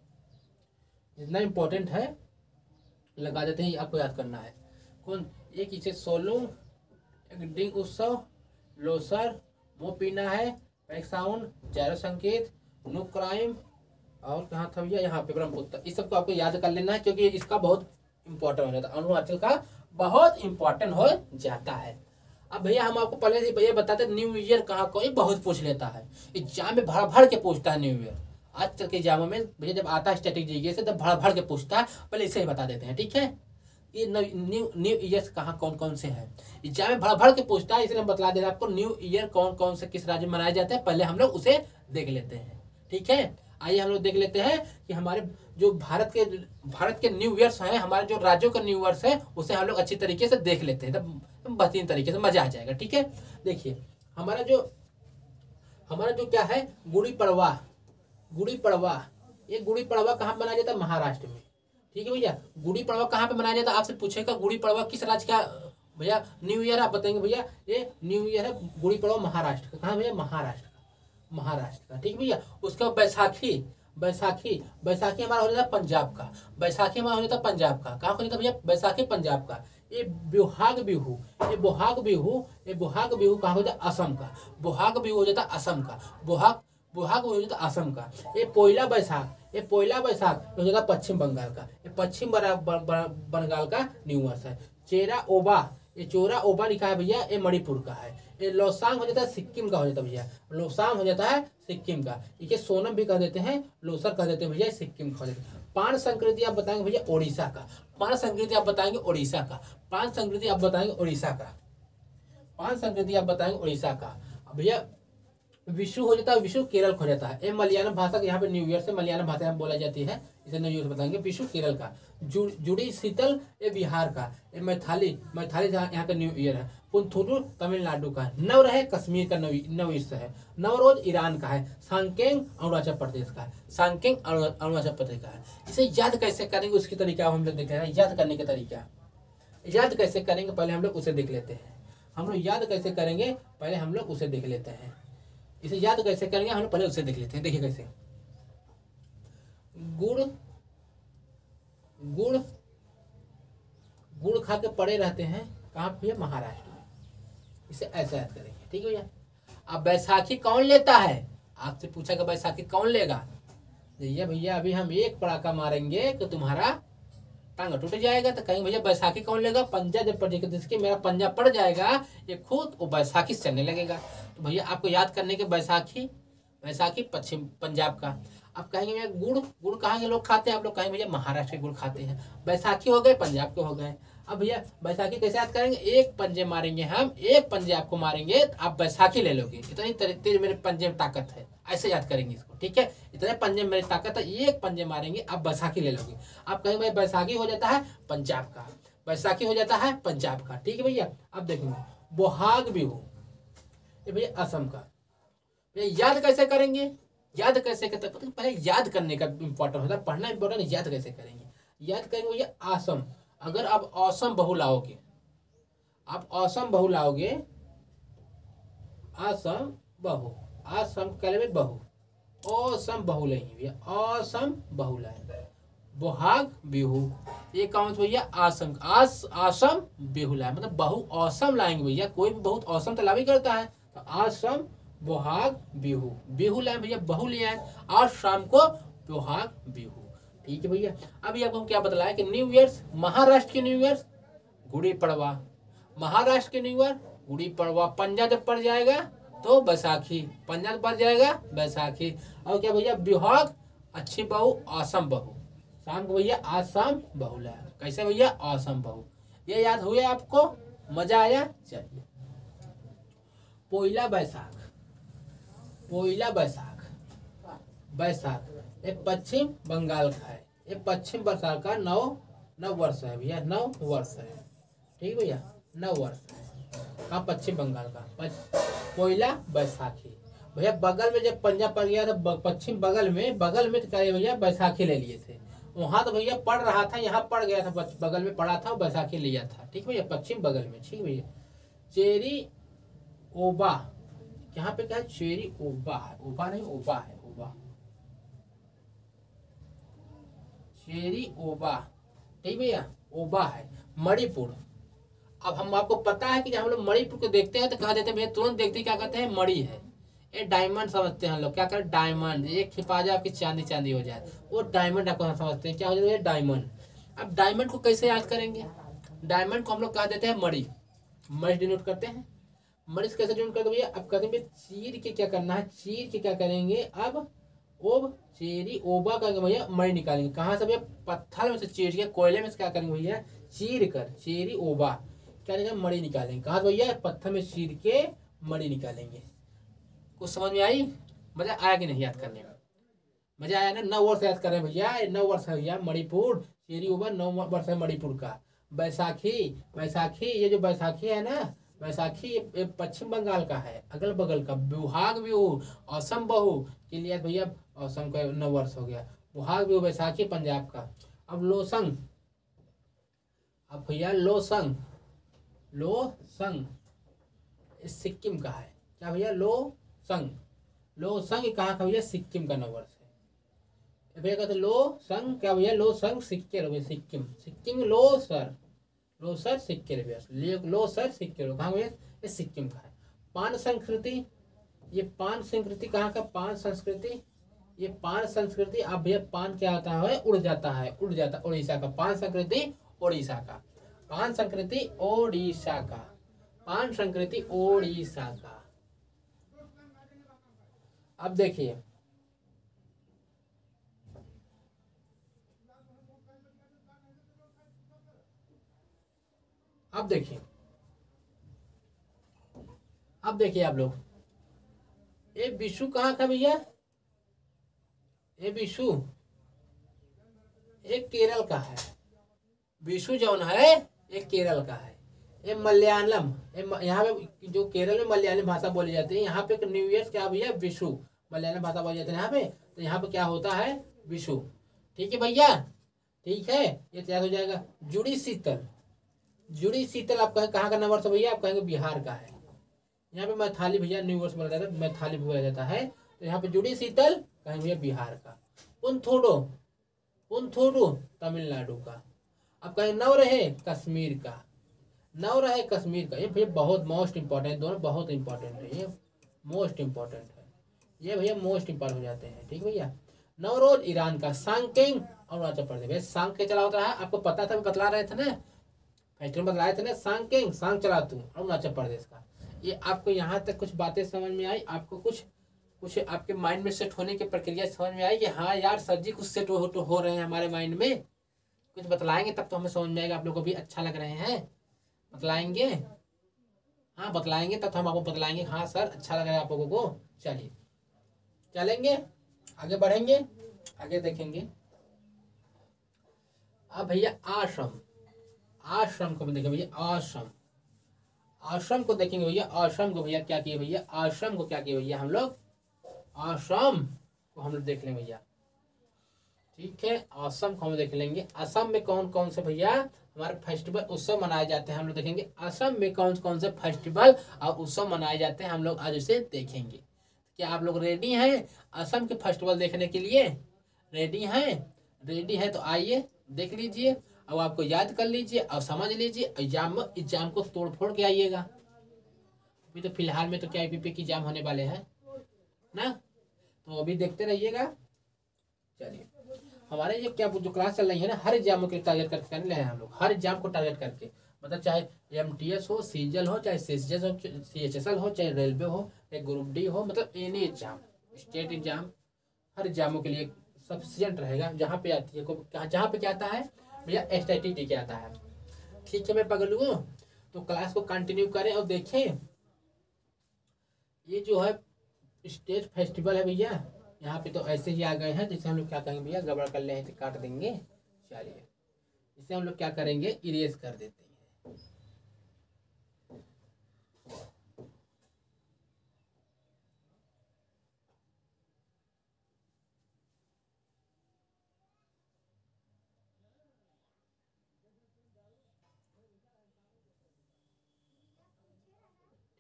जितना इंपॉर्टेंट है लगा देते हैं, आपको याद करना है। कौन एक इसे सोलू, एक ड्रिंक उत्सव, लोसर, मोह पीना है, पैक साउंड, जैरो संकेत, नो क्राइम, और कहाँ था भैया, यहाँ पे ब्रह्मपुत्र। इस सबको आपको याद कर लेना है क्योंकि इसका बहुत इंपॉर्टेंट हो जाता है, अरुणाचल का बहुत इंपॉर्टेंट हो जाता है। अब भैया हम आपको पहले से भैया बताते न्यू ईयर कहाँ को, बहुत पूछ लेता है एग्जाम में, भर के पूछता है न्यू ईयर। आजकल के एग्जामों में भैया जब आता है स्ट्रेटेजी से तब भर के पूछता है, पहले इसे ही बता देते हैं। ठीक है, ये न्यू ईयर कहाँ कौन कौन से हैं, एग्जाम में भर के पूछता है, इसलिए हम बता दे रहे हैं आपको न्यू ईयर कौन कौन से किस राज्य में मनाए जाते हैं, पहले हम लोग उसे देख लेते हैं। ठीक है, आइए हम लोग देख लेते हैं कि हमारे जो भारत के न्यू ईयर्स हैं, हमारे जो राज्यों का न्यू ईयर्स है उसे हम लोग अच्छी तरीके से देख लेते हैं, तब बेहतरीन तरीके से मजा आ जाएगा। ठीक है, देखिए हमारा जो क्या है, गुड़ी पड़वा, ये गुड़ी पड़वा कहाँ मनाया जाता है, महाराष्ट्र में। ठीक है भैया, गुड़ी पड़वा कहाँ पे मनाया जाता है, आपसे पूछेगा गुड़ी पड़वा किस राज्य का भैया न्यू ईयर, आप बताएंगे भैया ये न्यू ईयर है गुड़ी पड़वा महाराष्ट्र का। कहाँ भैया, महाराष्ट्र का। ठीक भैया, उसका बैसाखी हमारा हो जाता है पंजाब का, बैसाखी हमारा हो जाता है पंजाब का। कहाँ हो जाता है भैया, बैसाखी पंजाब का। ये बोहाग बिहू कहाँ हो जाता है, असम का। बोहाग बिहू हो जाता है असम का, बोहाग हो जाता है असम का। ये पोइला बैसाख हो जाता है पश्चिम बंगाल का, ये पश्चिम बंगाल का न्यू ईयर है। चोरा ओबा लिखा है भैया, ये मणिपुर का है। ये लोसांग हो जाता है सिक्किम का, हो जाता है भैया, लोसांग हो जाता है सिक्किम का। ये सोनम भी कह देते हैं, लोसर कह देते हैं भैया, सिक्किम का हो जाता है। पान संस्कृति आप बताएंगे भैया ओडिशा का, पान संस्कृति आप बताएंगे ओडिशा का। भैया विशु हो जाता है, विशु केरल का हो जाता है। ये मलयालम भाषा यहाँ पे न्यू ईयर से मलयालम भाषा में बोला जाती है, इसे न्यू ईयर बताएंगे। विशु केरल का, जुड़ी शीतल ये बिहार का, ये मैथाली यहाँ का न्यू ईयर है। पुंथुरु तमिलनाडु का, नवरह कश्मीर का नव ईयर है। नवरोज ईरान का है। सांकेंग अरुणाचल प्रदेश का है। इसे याद कैसे करेंगे उसकी तरीका हम लोग देख रहे हैं। याद करने का तरीका याद कैसे करेंगे पहले हम लोग उसे देख लेते हैं। इसे याद कैसे करेंगे हम लोग पहले उसे देख लेते हैं। देखिए कैसे, गुड़ खा के पड़े रहते हैं, कहाँ पे, महाराष्ट्र में। इसे ऐसे याद करेंगे। ठीक है भैया, अब बैसाखी कौन लेता है, आपसे पूछा कि बैसाखी कौन लेगा। भैया अभी हम एक पड़ाका मारेंगे कि तुम्हारा टांग टूट जाएगा। तो कहीं भैया बैसाखी कौन लेगा? पंजा जब पड़ जाएगा, जिसकी मेरा पंजा पड़ जाएगा ये खुद वो बैसाखी चलने लगेगा। तो भैया आपको याद करने के बैसाखी, बैसाखी पश्चिम पंजाब का। आप कहेंगे भैया गुड़, गुड़ कहाँ के लोग खाते हैं? आप लोग कहेंगे भैया महाराष्ट्र के गुड़ खाते हैं। बैसाखी हो गए, पंजाब के हो गए। अब भैया बैसाखी कैसे याद करेंगे? एक पंजे मारेंगे हम, एक पंजे आपको मारेंगे, आप बैसाखी ले लोगे। इतनी तेज मेरे पंजे में ताकत है, ऐसे याद करेंगे इसको, ठीक है? इतने पंजे में मेरी ताकत है, एक पंजे मारेंगे आप बैसाखी ले लोगे। आप कहेंगे भाई बैसाखी हो जाता है पंजाब का, बैसाखी हो जाता है पंजाब का, ठीक है भैया? अब देखेंगे बोहाग बिहू, ये भैया असम का। भैया याद कैसे करेंगे? याद कैसे करते हैं? पहले याद करने का इंपॉर्टेंट होता है, पढ़ना इंपॉर्टेंट, याद कैसे करेंगे? याद करेंगे भैया आसम। अगर आप औसम बहु लाओगे, आप औसम बहु लाओगे, आसम बहु, आसम कले में बहु, औसम बहु लेंगे भैया, औसम बहु लाएंगे। बोहाग बिहू, ये कौन भैया? आसम, आसम बिहू लाए, मतलब बहु औसम लाएंगे भैया। कोई भी बहुत औसम तो लाभी करता है। तो आसम बोहाग बिहू, बिहू लाए भैया, बहु ले आए, आज शाम को बोहाग बिहू, ठीक है भैया? अभी आपको हम क्या बतलाया कि न्यू ईयर्स, महाराष्ट्र के न्यू ईयर्स गुड़ी पड़वा, महाराष्ट्र के न्यू ईयर गुड़ी पड़वा। पंजाब जब पड़ जाएगा तो बैसाखी, पंजाब पड़ जाएगा बैसाखी। और क्या भैया? बिहाग अच्छी बहू, आसम बहू, शाम को भैया आसम बहू लाया। कैसे भैया? आसम बहू। ये याद हुए आपको? मजा आया? चलिए पोइला बैसाख, पोइला बैसाख, बैसाख ये पश्चिम बंगाल का है। ये पश्चिम बंगाल का नव वर्ष है भैया, 9 वर्ष है, ठीक भैया? 9 वर्ष है। कहाँ? पश्चिम बंगाल का। पोइला बैसाखी भैया, बगल में जब पंजाब पड़ गया था, पश्चिम बगल में तो क्या भैया बैसाखी ले लिए थे। वहां तो भैया पड़ रहा था, यहाँ पड़ गया था, बगल में पड़ा था, बैसाखी लिया था, ठीक भैया? पश्चिम बगल में, ठीक भैया? चेरी ओबा, यहाँ पे क्या है? चेरी ओबा है, ओबा नहीं ओबा है, ओबा, चेरी ओबा, ठीक भैया? ओबा है, मणिपुर। अब हम आपको पता है कि जब हम लोग मणिपुर को देखते हैं तो कहा देते हैं भैया, तुरंत देखते हैं क्या कहते हैं? मणि है। ये डायमंड समझते हैं हम लोग, क्या करें? डायमंड, ये खिपा जाए आपकी चांदी चांदी हो जाए, वो डायमंड आपको हम समझते हैं, क्या हो जाता है? डायमंड। अब डायमंड को कैसे याद करेंगे? डायमंड को हम लोग कहा देते हैं मणि, मणि डिनोट करते हैं। मणि से कैसे डिनोट करते भैया? अब कहते हैं चीर के क्या करना है? चीर के क्या करेंगे? अब ओब चेरी ओबा करेंगे भैया, मणि निकालेंगे। कहाँ से भैया? पत्थर में से चीर के, कोयले में से क्या करेंगे भैया? चीर कर, चेरी ओबा क्या निकालेंगे? मणि निकालेंगे। कहाँ से भैया? पत्थर में चीर के मणि निकालेंगे। कुछ समझ में आई? मजा आया कि नहीं याद करने में? मजा आया ना? 9 वर्ष याद कर रहे हैं भैया, 9 वर्ष है भैया। मणिपुर, चेरी ओबा 9 वर्ष है मणिपुर का। बैसाखी, बैसाखी ये जो बैसाखी है ना, बैसाखी ये पश्चिम बंगाल का है, अगल बगल का। बुहाग बिहू, असम बहू के लिए भैया, असम का 9 वर्ष हो गया। बुहाग बिहू बैसाखी पंजाब का। अब लोसंग, अब भैया लोसंग, लोसंग सिक्किम का है। क्या भैया? लोसंग, लोसंग कहाँ का भैया? सिक्किम का 9 वर्ष है भैया। कहते लोसंग, क्या भैया? लोसंग सिक्किम, सिक्किम, सिक्किम लोसर, लोसर सिक्किम, लोसर सिक्किम कहाँ भैया? ये सिक्किम का है। पान संस्कृति, ये पान संस्कृति कहाँ का? पान संस्कृति, ये पान संस्कृति। अब भैया पान क्या होता है? उड़ जाता है, उड़ जाता, उड़ीसा का। पान संस्कृति उड़ीसा का, पान संस्कृति ओडिशा का, पान संस्कृति ओडिशा का। अब देखिए, अब देखिए, अब देखिए आप लोग, ये विशु कहाँ का भैया? ये विशु एक केरल का है। विशु जौन है ये केरल का है। ये मलयालम, यहाँ पे जो केरल में मलयालम भाषा बोली जाती है, यहाँ पे न्यू ईयर क्या भैया? विशु, मलयालम भाषा बोली जाती है यहाँ पे। तो यहाँ पे क्या होता है? विशु, ठीक है भैया? ठीक है, ये तैयार हो जाएगा। जुड़ी शीतल, जुड़ी शीतल आप कहें कहाँ का 9 वर्ष भैया? आप कहेंगे बिहार का है। यहाँ पे मैथाली भैया न्यू वर्ष बोला जाता है, मैथाली बोला जाता है। तो यहाँ पे जुड़ी शीतल कहेंगे भैया बिहार का। पुनथोडो, पुनथोडो तमिलनाडु का। अब कहें 9 रहे कश्मीर का, 9 रहे कश्मीर का। ये भैया बहुत मोस्ट इंपॉर्टेंट, दोनों बहुत इंपॉर्टेंट है, ये मोस्ट इंपॉर्टेंट है, ये भैया मोस्ट इंपॉर्टेंट हो जाते हैं, ठीक भैया? नवरोज ईरान का, सांगकेंग अरुणाचल प्रदेश। भैया सांग के चला होता है, आपको पता था, बतला रहे थे ना, फेस्टिवल बतलाए थे ना, सांगकेंग सांग चलातू अरुणाचल प्रदेश का। ये आपको यहाँ तक कुछ बातें समझ में आई, आपको कुछ कुछ आपके माइंड में सेट होने की प्रक्रिया समझ में आई कि हाँ यार सर जी कुछ सेट हो रहे हैं हमारे माइंड में, कुछ बतलाएंगे तब तो हमें समझ में आएगा, आप लोग को भी अच्छा लग रहे हैं, बतलाएंगे, हाँ बतलाएंगे तब तो हम आपको बतलाएंगे हाँ सर अच्छा लग रहा है आप लोगों को। चलिए चलेंगे आगे बढ़ेंगे, आगे देखेंगे। अब भैया आश्रम, आश्रम को देखेंगे भैया, आश्रम, आश्रम को देखेंगे भैया, आश्रम को भैया क्या किए भैया, आश्रम को क्या किए भैया हम लोग, आश्रम को हम लोग देख लेंगे भैया, ठीक है। असम को हम देख लेंगे, असम में कौन कौन से भैया हमारे फेस्टिवल उत्सव मनाए जाते हैं हम लोग देखेंगे, असम में कौन कौन से फेस्टिवल और उत्सव मनाए जाते हैं हम लोग आज उसे देखेंगे। क्या आप लोग रेडी हैं असम के फेस्टिवल देखने के लिए, रेडी हैं, रेडी है तो आइए देख लीजिए, अब आपको याद कर लीजिए और समझ लीजिए, एग्जाम को तोड़ फोड़ के आइएगा। अभी तो फिलहाल में तो क्या IPP की एग्जाम होने वाले हैं ना, तो अभी देखते रहिएगा। चलिए हमारे ये क्या जो क्लास चल रही है ना, हर एग्जामों के टारगेट करके कर रहे हैं हम लोग, हर एग्जाम को टारगेट करके, मतलब चाहे MTS हो, सीजल हो, चाहे CHS हो, CHSL हो, चाहे रेलवे हो, चाहे ग्रुप D हो, मतलब एनी एग्जाम, स्टेट एग्जाम, हर एग्जामों के लिए सफिशियंट रहेगा। जहाँ पे आती है जहाँ पे क्या आता है भैया STT क्या आता है, ठीक है मैं पगलू, तो क्लास को कंटिन्यू करें और देखें। ये जो है स्टेट फेस्टिवल है भैया, यहाँ पे तो ऐसे ही आ गए हैं, जिसे हम लोग क्या करेंगे भैया, गड़बड़ कर ले हैं तो काट देंगे। चलिए इसे हम लोग क्या करेंगे, इरेज कर देते हैं।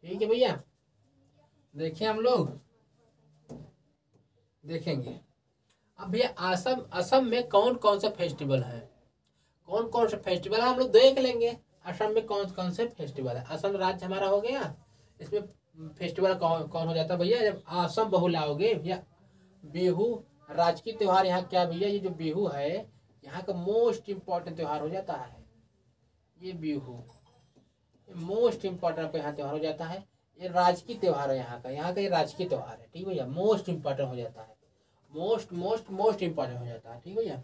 ठीक है भैया, देखिए हम लोग देखेंगे। अब भैया असम, असम में कौन कौन सा फेस्टिवल है, कौन कौन से फेस्टिवल है हम लोग देख लेंगे। असम में कौन कौन से फेस्टिवल है, असम राज्य हमारा हो गया, इसमें फेस्टिवल कौन कौन हो जाता है भैया, जब असम बहुलाओगे भैया, बिहू राजकीय त्योहार यहाँ क्या भैया, ये जो बिहू है यहाँ का मोस्ट इम्पोर्टेंट त्योहार हो जाता है, ये बिहू मोस्ट इम्पोर्टेंट आपका यहाँ त्योहार हो जाता है, ये राजकीय त्योहार है यहाँ का ये राजकीय त्योहार है, ठीक भैया, मोस्ट इम्पोर्टेंट हो जाता है, मोस्ट मोस्ट मोस्ट इम्पोर्टेंट हो जाता है, ठीक भैया।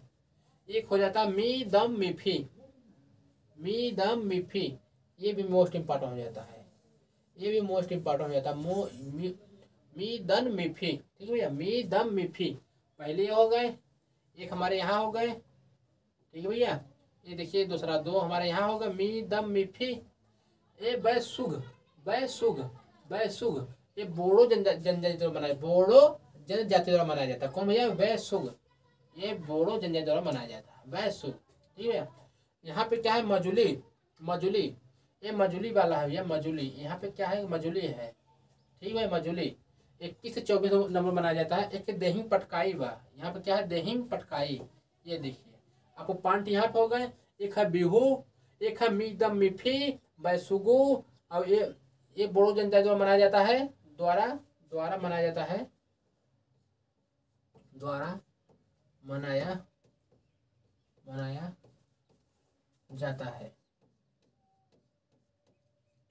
एक हो जाता है मी दम मिफी, मी दम मिफी, ये भी मोस्ट इम्पोर्टेंट हो जाता है, ये भी मोस्ट इम्पोर्टेंट हो जाता है, मी दन मिफी, ठीक है भैया, मी दम मिफी, पहले हो गए, एक हमारे यहाँ हो गए, ठीक है भैया। ये देखिए दूसरा दो हमारे यहाँ होगा, मी दम मिफी, ए बैसुग, बैसुग, बैसुग, ये बोड़ो जनजाति द्वारा मनाया, बोड़ो जनजाति द्वारा मनाया जाता है, कौन भैया, बैसुग, ये बोड़ो जनजाति द्वारा मनाया जाता है, बैसुग, ठीक है। यहाँ पे क्या है, मजुली, मजुली, ये मजुली वाला है भैया, मजुली, यहाँ पे क्या है, मजुली है, ठीक है, मजुली 21 से 24 नंबर मनाया जाता है। एक देहिंग पटकाई बा, यहाँ पे क्या है, देहिंग पटकाई, ये देखिए आपको पांट यहाँ पे हो गए, एक है बिहू, एक है मीदम मिफी, बैसुगु, और ये बोड़ो जनजाति द्वारा मनाया जाता है, द्वारा द्वारा मनाया जाता है, द्वारा मनाया मनाया जाता है,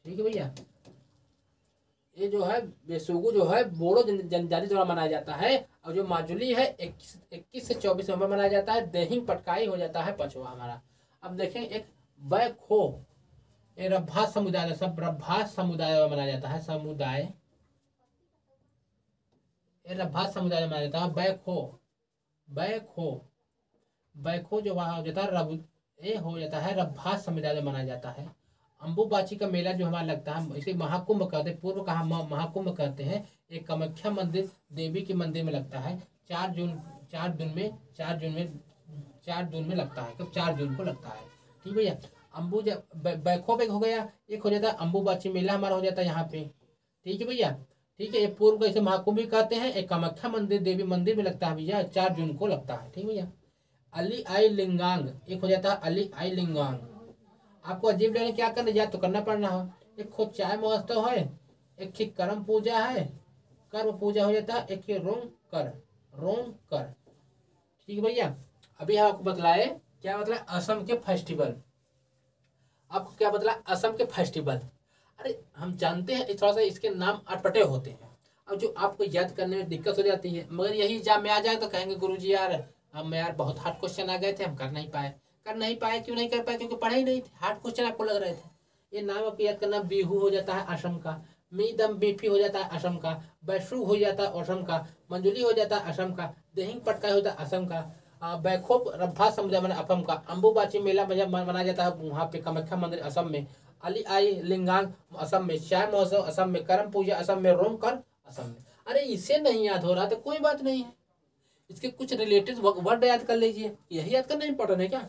ठीक है भैया। ये जो है बेसुगु जो है बोड़ो जनजाति द्वारा मनाया जाता है, और जो माजुली है 21 से 24 नवंबर मनाया जाता है, देहिंग पटकाई हो जाता है पछुआ हमारा। अब देखें एक बैखो, ये रब्भा समुदाय, सब रब्भा समुदाय मनाया जाता है, समुदाय, ये रब्भा समुदाय मनाया जाता है, बैखो, बैखो, बैखो जो वहाँ हो जाता है रब, ये हो जाता है रब्भा समुदाय में मनाया जाता है। अम्बुबाची का मेला जो हमारा लगता है, इसे महाकुंभ कहते हैं, पूर्व कहा महाकुंभ कहते हैं, एक कामाख्या मंदिर देवी के मंदिर में लगता है, 4 जून में लगता है, कब 4 जून को लगता है, ठीक भैया। बैखो बेग हो गया, एक हो जाता है अम्बुबाची मेला हमारा हो जाता है यहाँ पे, ठीक है भैया, ठीक है। ये पूर्व को इसे महाकुंभ भी कहते हैं, एक कामाख्या मंदिर देवी मंदिर में लगता है भैया, 4 जून को लगता है, ठीक भैया। अली आई लिंगांग, एक हो जाता है अली आई लिंगांग, आपको अजीब लगे क्या करना, याद तो करना पड़ना हो, एक खुद चाय महोत्सव है, एक ही कर्म पूजा है, कर्म पूजा हो जाता है, एक ही रोंग कर, रोंग कर, ठीक है भैया। अभी हम आपको बतलाए क्या मतलब असम के फेस्टिवल, आपको क्या बतला असम के फेस्टिवल। अरे हम जानते हैं थोड़ा सा इसके नाम अटपटे होते हैं, अब जो आपको याद करने में दिक्कत हो जाती है, मगर यही एग्जाम में आ जाए तो कहेंगे गुरुजी यार हम यार बहुत हार्ड क्वेश्चन आ गए थे, हम कर नहीं पाए। कर नहीं पाए क्यों नहीं कर पाए? क्योंकि पढ़े ही नहीं थे, हार्ड क्वेश्चन आपको लग रहे थे। ये नाम आपको याद करना, बिहू हो जाता है असम का, मीदम बीफी हो जाता है असम का, बैशु हो जाता है असम का, मंजुली हो जाता है असम का, देहिंग पटका होता है असम का, बैखोप रब्भा समुदाय मैंने असम का, अम्बुबाची मेला मनाया जाता है वहाँ पे कामाख्या मंदिर असम में, अली आई लिंगांग असम में, चाय महोत्सव असम में, करम पूजा असम में, रोमकर असम में। अरे इसे नहीं याद हो रहा तो कोई बात नहीं है, इसके कुछ रिलेटेड वर्ड याद कर लीजिए। यही याद करना इंपॉर्टेंट है क्या?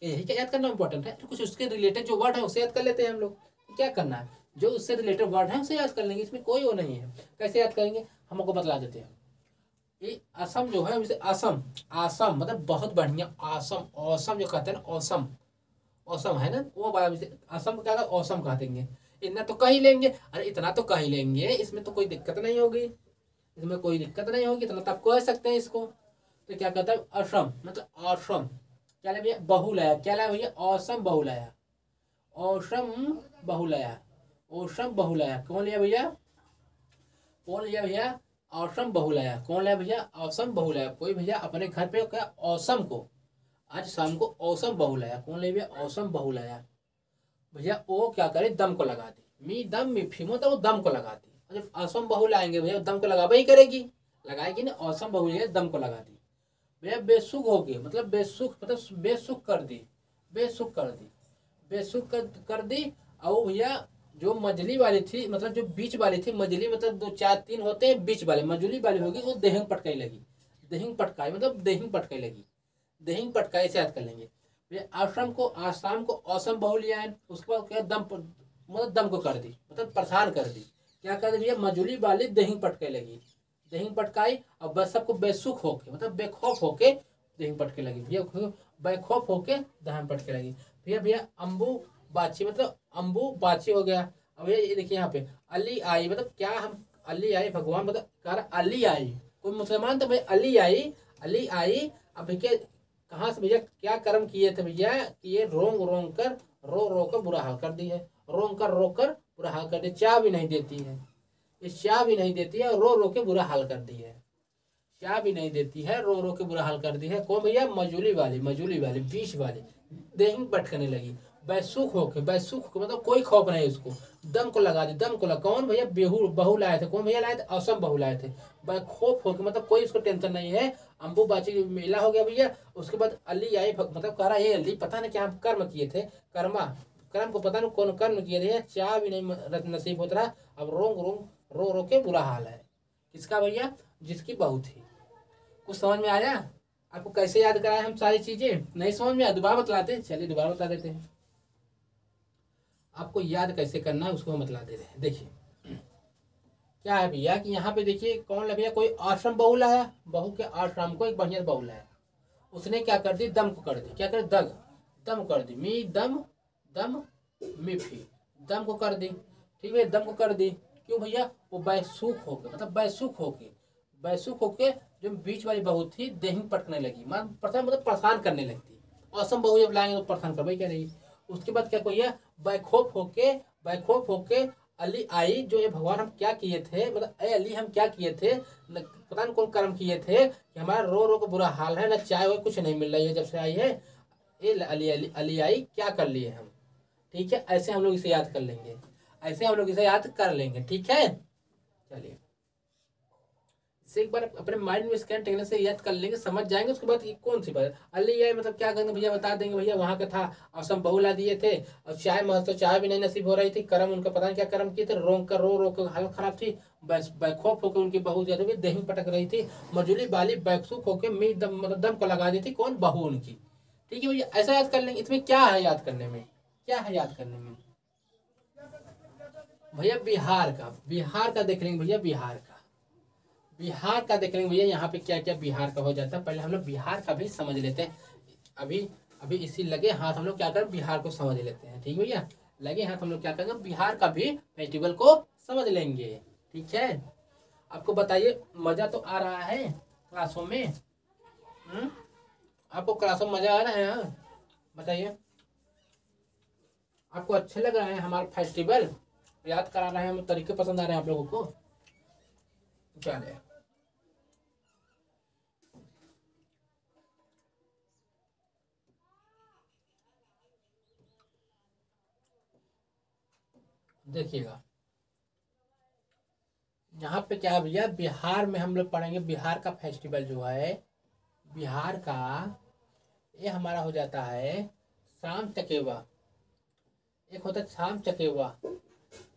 यही क्या याद करना इंपॉर्टेंट है? तो कुछ उसके रिलेटेड जो वर्ड है उसे याद कर लेते हैं हम लोग। क्या करना है, जो उससे रिलेटेड वर्ड है उसे याद कर लेंगे, इसमें कोई वो नहीं है। कैसे याद करेंगे हम आपको बतला देते हैं। ये असम जो है, असम, असम मतलब बहुत बढ़िया, असम, औसम जो कहते हैं ना, औसम, औसम है ना, वो वाला असम क्या औसम कह देंगे। इतना तो कह ही लेंगे, अरे इतना तो कह ही लेंगे, इसमें तो कोई दिक्कत नहीं होगी, इसमें कोई दिक्कत नहीं होगी, इतना तो आप कह सकते हैं इसको। तो क्या कहता है असम मतलब औसम, क्या ले भैया बहुलाया, क्या लाया भैया औसम बहुलाया, औसम बहुलाया, औसम बहुलाया, कौन लिया भैया? कौन लिया भैया? औसम बहुलाया, कौन लिया भैया? औसम बहुलाया। कोई भैया अपने घर पे क्या औसम को आज शाम को औसम बहुलाया, कौन ले भैया? औसम बहुलाया। भैया वो क्या करे, दम को लगा दी, मी दम मी फीमो, तो वो दम को लगा दी। जब औसम बहुलाएंगे भैया दम को लगावा ही करेगी, लगाएगी ना, औसम बहुलाया दम को लगा दी। भैया बेसुख हो गई मतलब बेसुख, मतलब बेसुख कर दी, बेसुख कर दी, बेसुख कर दी। और भैया जो मजली वाली थी, मतलब जो बीच वाली थी, मजली मतलब दो चार तीन होते हैं बीच वाले, मजली वाली होगी वो देहिंग पटकाई लगी, देहिंग पटकाई मतलब देहिंग पटकाई लगी, देहिंग पटकाई से याद कर लेंगे। आश्रम को आसाम को औसम बहु लिया है, उसके बाद क्या दम मतलब दम को कर दी, मतलब परेशान कर दी। क्या कर दी भैया? मजूली वाली देहिंग पटके लगी, देहिंग पटकाई, और बस सबको बेसुख होके मतलब बेखौफ होके देहिंग पटके लगी, भैया बेखौफ होके दहन पटके लगी। भैया भैया अम्बू बाची मतलब अम्बू बाची हो गया। अब ये देखिए यहाँ पे अली आई, मतलब क्या हम अली आई भगवान मतलब कर अली आई, कोई मुसलमान तो भाई अली आई, अली आई। अब भैया कहाँ से भैया क्या कर्म किए थे भैया कि ये रोंग रोंग कर रो रो कर बुरा हाल कर दी है, रोंग कर रो कर बुरा हाल कर दी, चाय भी नहीं देती है, इस चाय भी नहीं देती है, रो रो के बुरा हाल कर दी है, चाय भी नहीं देती है, रो रो के बुरा हाल कर दी है। कौन भैया? मजूली वाली, मजूली वाली बीच वाली, देहिंग पटकने लगी, बैसुख होके, बैसुख होके मतलब कोई खौफ नहीं उसको, दम को लगा दी, दम को लगा। कौन भैया? बेहू बहू लाए थे, कौन भैया लाए थे? असम बहू लाए थे, बेखौफ होके मतलब कोई उसको टेंशन नहीं है। अम्बुबाची मेला हो गया भैया, उसके बाद अली आई मतलब कह रहा है अली पता नहीं क्या हम कर्म किए थे, कर्मा कर्म को पता नहीं कौन कर्म किए थे, चाय भी नहीं नसीब होता रहा, अब रोंग रोंग रो रो के बुरा हाल है। किसका भैया? जिसकी बहू थी। कुछ समझ में आया? आपको कैसे याद कराए हम सारी चीजें? नहीं समझ में आया? दोबारा बतलाते हैं, चलिए दोबारा बता देते हैं। आपको याद कैसे करना है उसको हम बतला दे रहे हैं। देखिए क्या है भैया कि यहाँ पे देखिए कौन भैया कोई आश्रम बहू लाया, बहू के आश्रम को एक बढ़िया बहू लाया, उसने क्या कर दी? दम को कर दी, क्या कर? दग दम कर दी, मी दम दम मिफी, दम को कर दी। ठीक है, दम को कर दी। क्यों भैया? वो बैसुख होके मतलब बैसुख होके, बैसुख होके जो बीच वाली बहू थी देहिंग पटकने लगी, मतलब परेशान करने लगती। औसम बहू जब लाएंगे तो परेशान कर भाई क्या रही। उसके बाद क्या कोई बैखौफ होके, बैखौफ होके अली आई, जो ये भगवान हम क्या किए थे, मतलब ए अली हम क्या किए थे, पता नहीं कौन कर्म किए थे कि हमारा रो रो का बुरा हाल है, ना चाय वो कुछ नहीं मिल रही है जब से आई है, ये अली अली अली आई क्या कर लिए हम। ठीक है, ऐसे हम लोग इसे याद कर लेंगे, ऐसे हम लोग इसे याद कर लेंगे। ठीक है, चलिए इसे एक बार अपने माइंड में स्कैन टेक्निक से याद कर लेंगे, समझ जाएंगे। उसके बाद ये कौन सी बात अली आई मतलब क्या करेंगे भैया? बता देंगे भैया वहां का था असम बहु ला दिए थे, और चाय मस्त चाय भी नहीं नसीब हो रही थी, कर्म उनका पता नहीं क्या कर्म किए थे, रोंग कर रो रो कर हालत खराब थी, बैखौफ होकर उनकी बहू ज्यादा भी दही पटक रही थी, मजूली बाली बैकसुख होकर मी दम मतलब दम को लगा दी थी, कौन? बहू उनकी। ठीक है भैया, ऐसा याद कर लेंगे। इसमें क्या है याद करने में, क्या है याद करने में भैया? बिहार का, बिहार का देख लेंगे भैया, बिहार का, बिहार का देख लेंगे भैया। यहाँ पे क्या क्या बिहार का हो जाता है, पहले हम लोग बिहार का भी समझ लेते हैं। अभी अभी इसी लगे हाथ हम लोग क्या करें, बिहार को समझ लेते हैं। ठीक भैया, लगे हाथ हम लोग क्या करेंगे, बिहार का भी फेस्टिवल को समझ लेंगे। ठीक है, आपको बताइए मजा तो आ रहा है क्लासों में? आपको क्लास में मजा आ रहा है? हाँ, बताइए। आपको अच्छे लग रहा है हमारा फेस्टिवल? याद करा रहे हैं हम, तरीके पसंद आ रहे हैं आप लोगों को? चलिए, देखिएगा यहाँ पे क्या है भैया, बिहार में हम लोग पढ़ेंगे। बिहार का फेस्टिवल जो है, बिहार का, ये हमारा हो जाता है शाम चकेवा। एक होता है शाम चकेवा।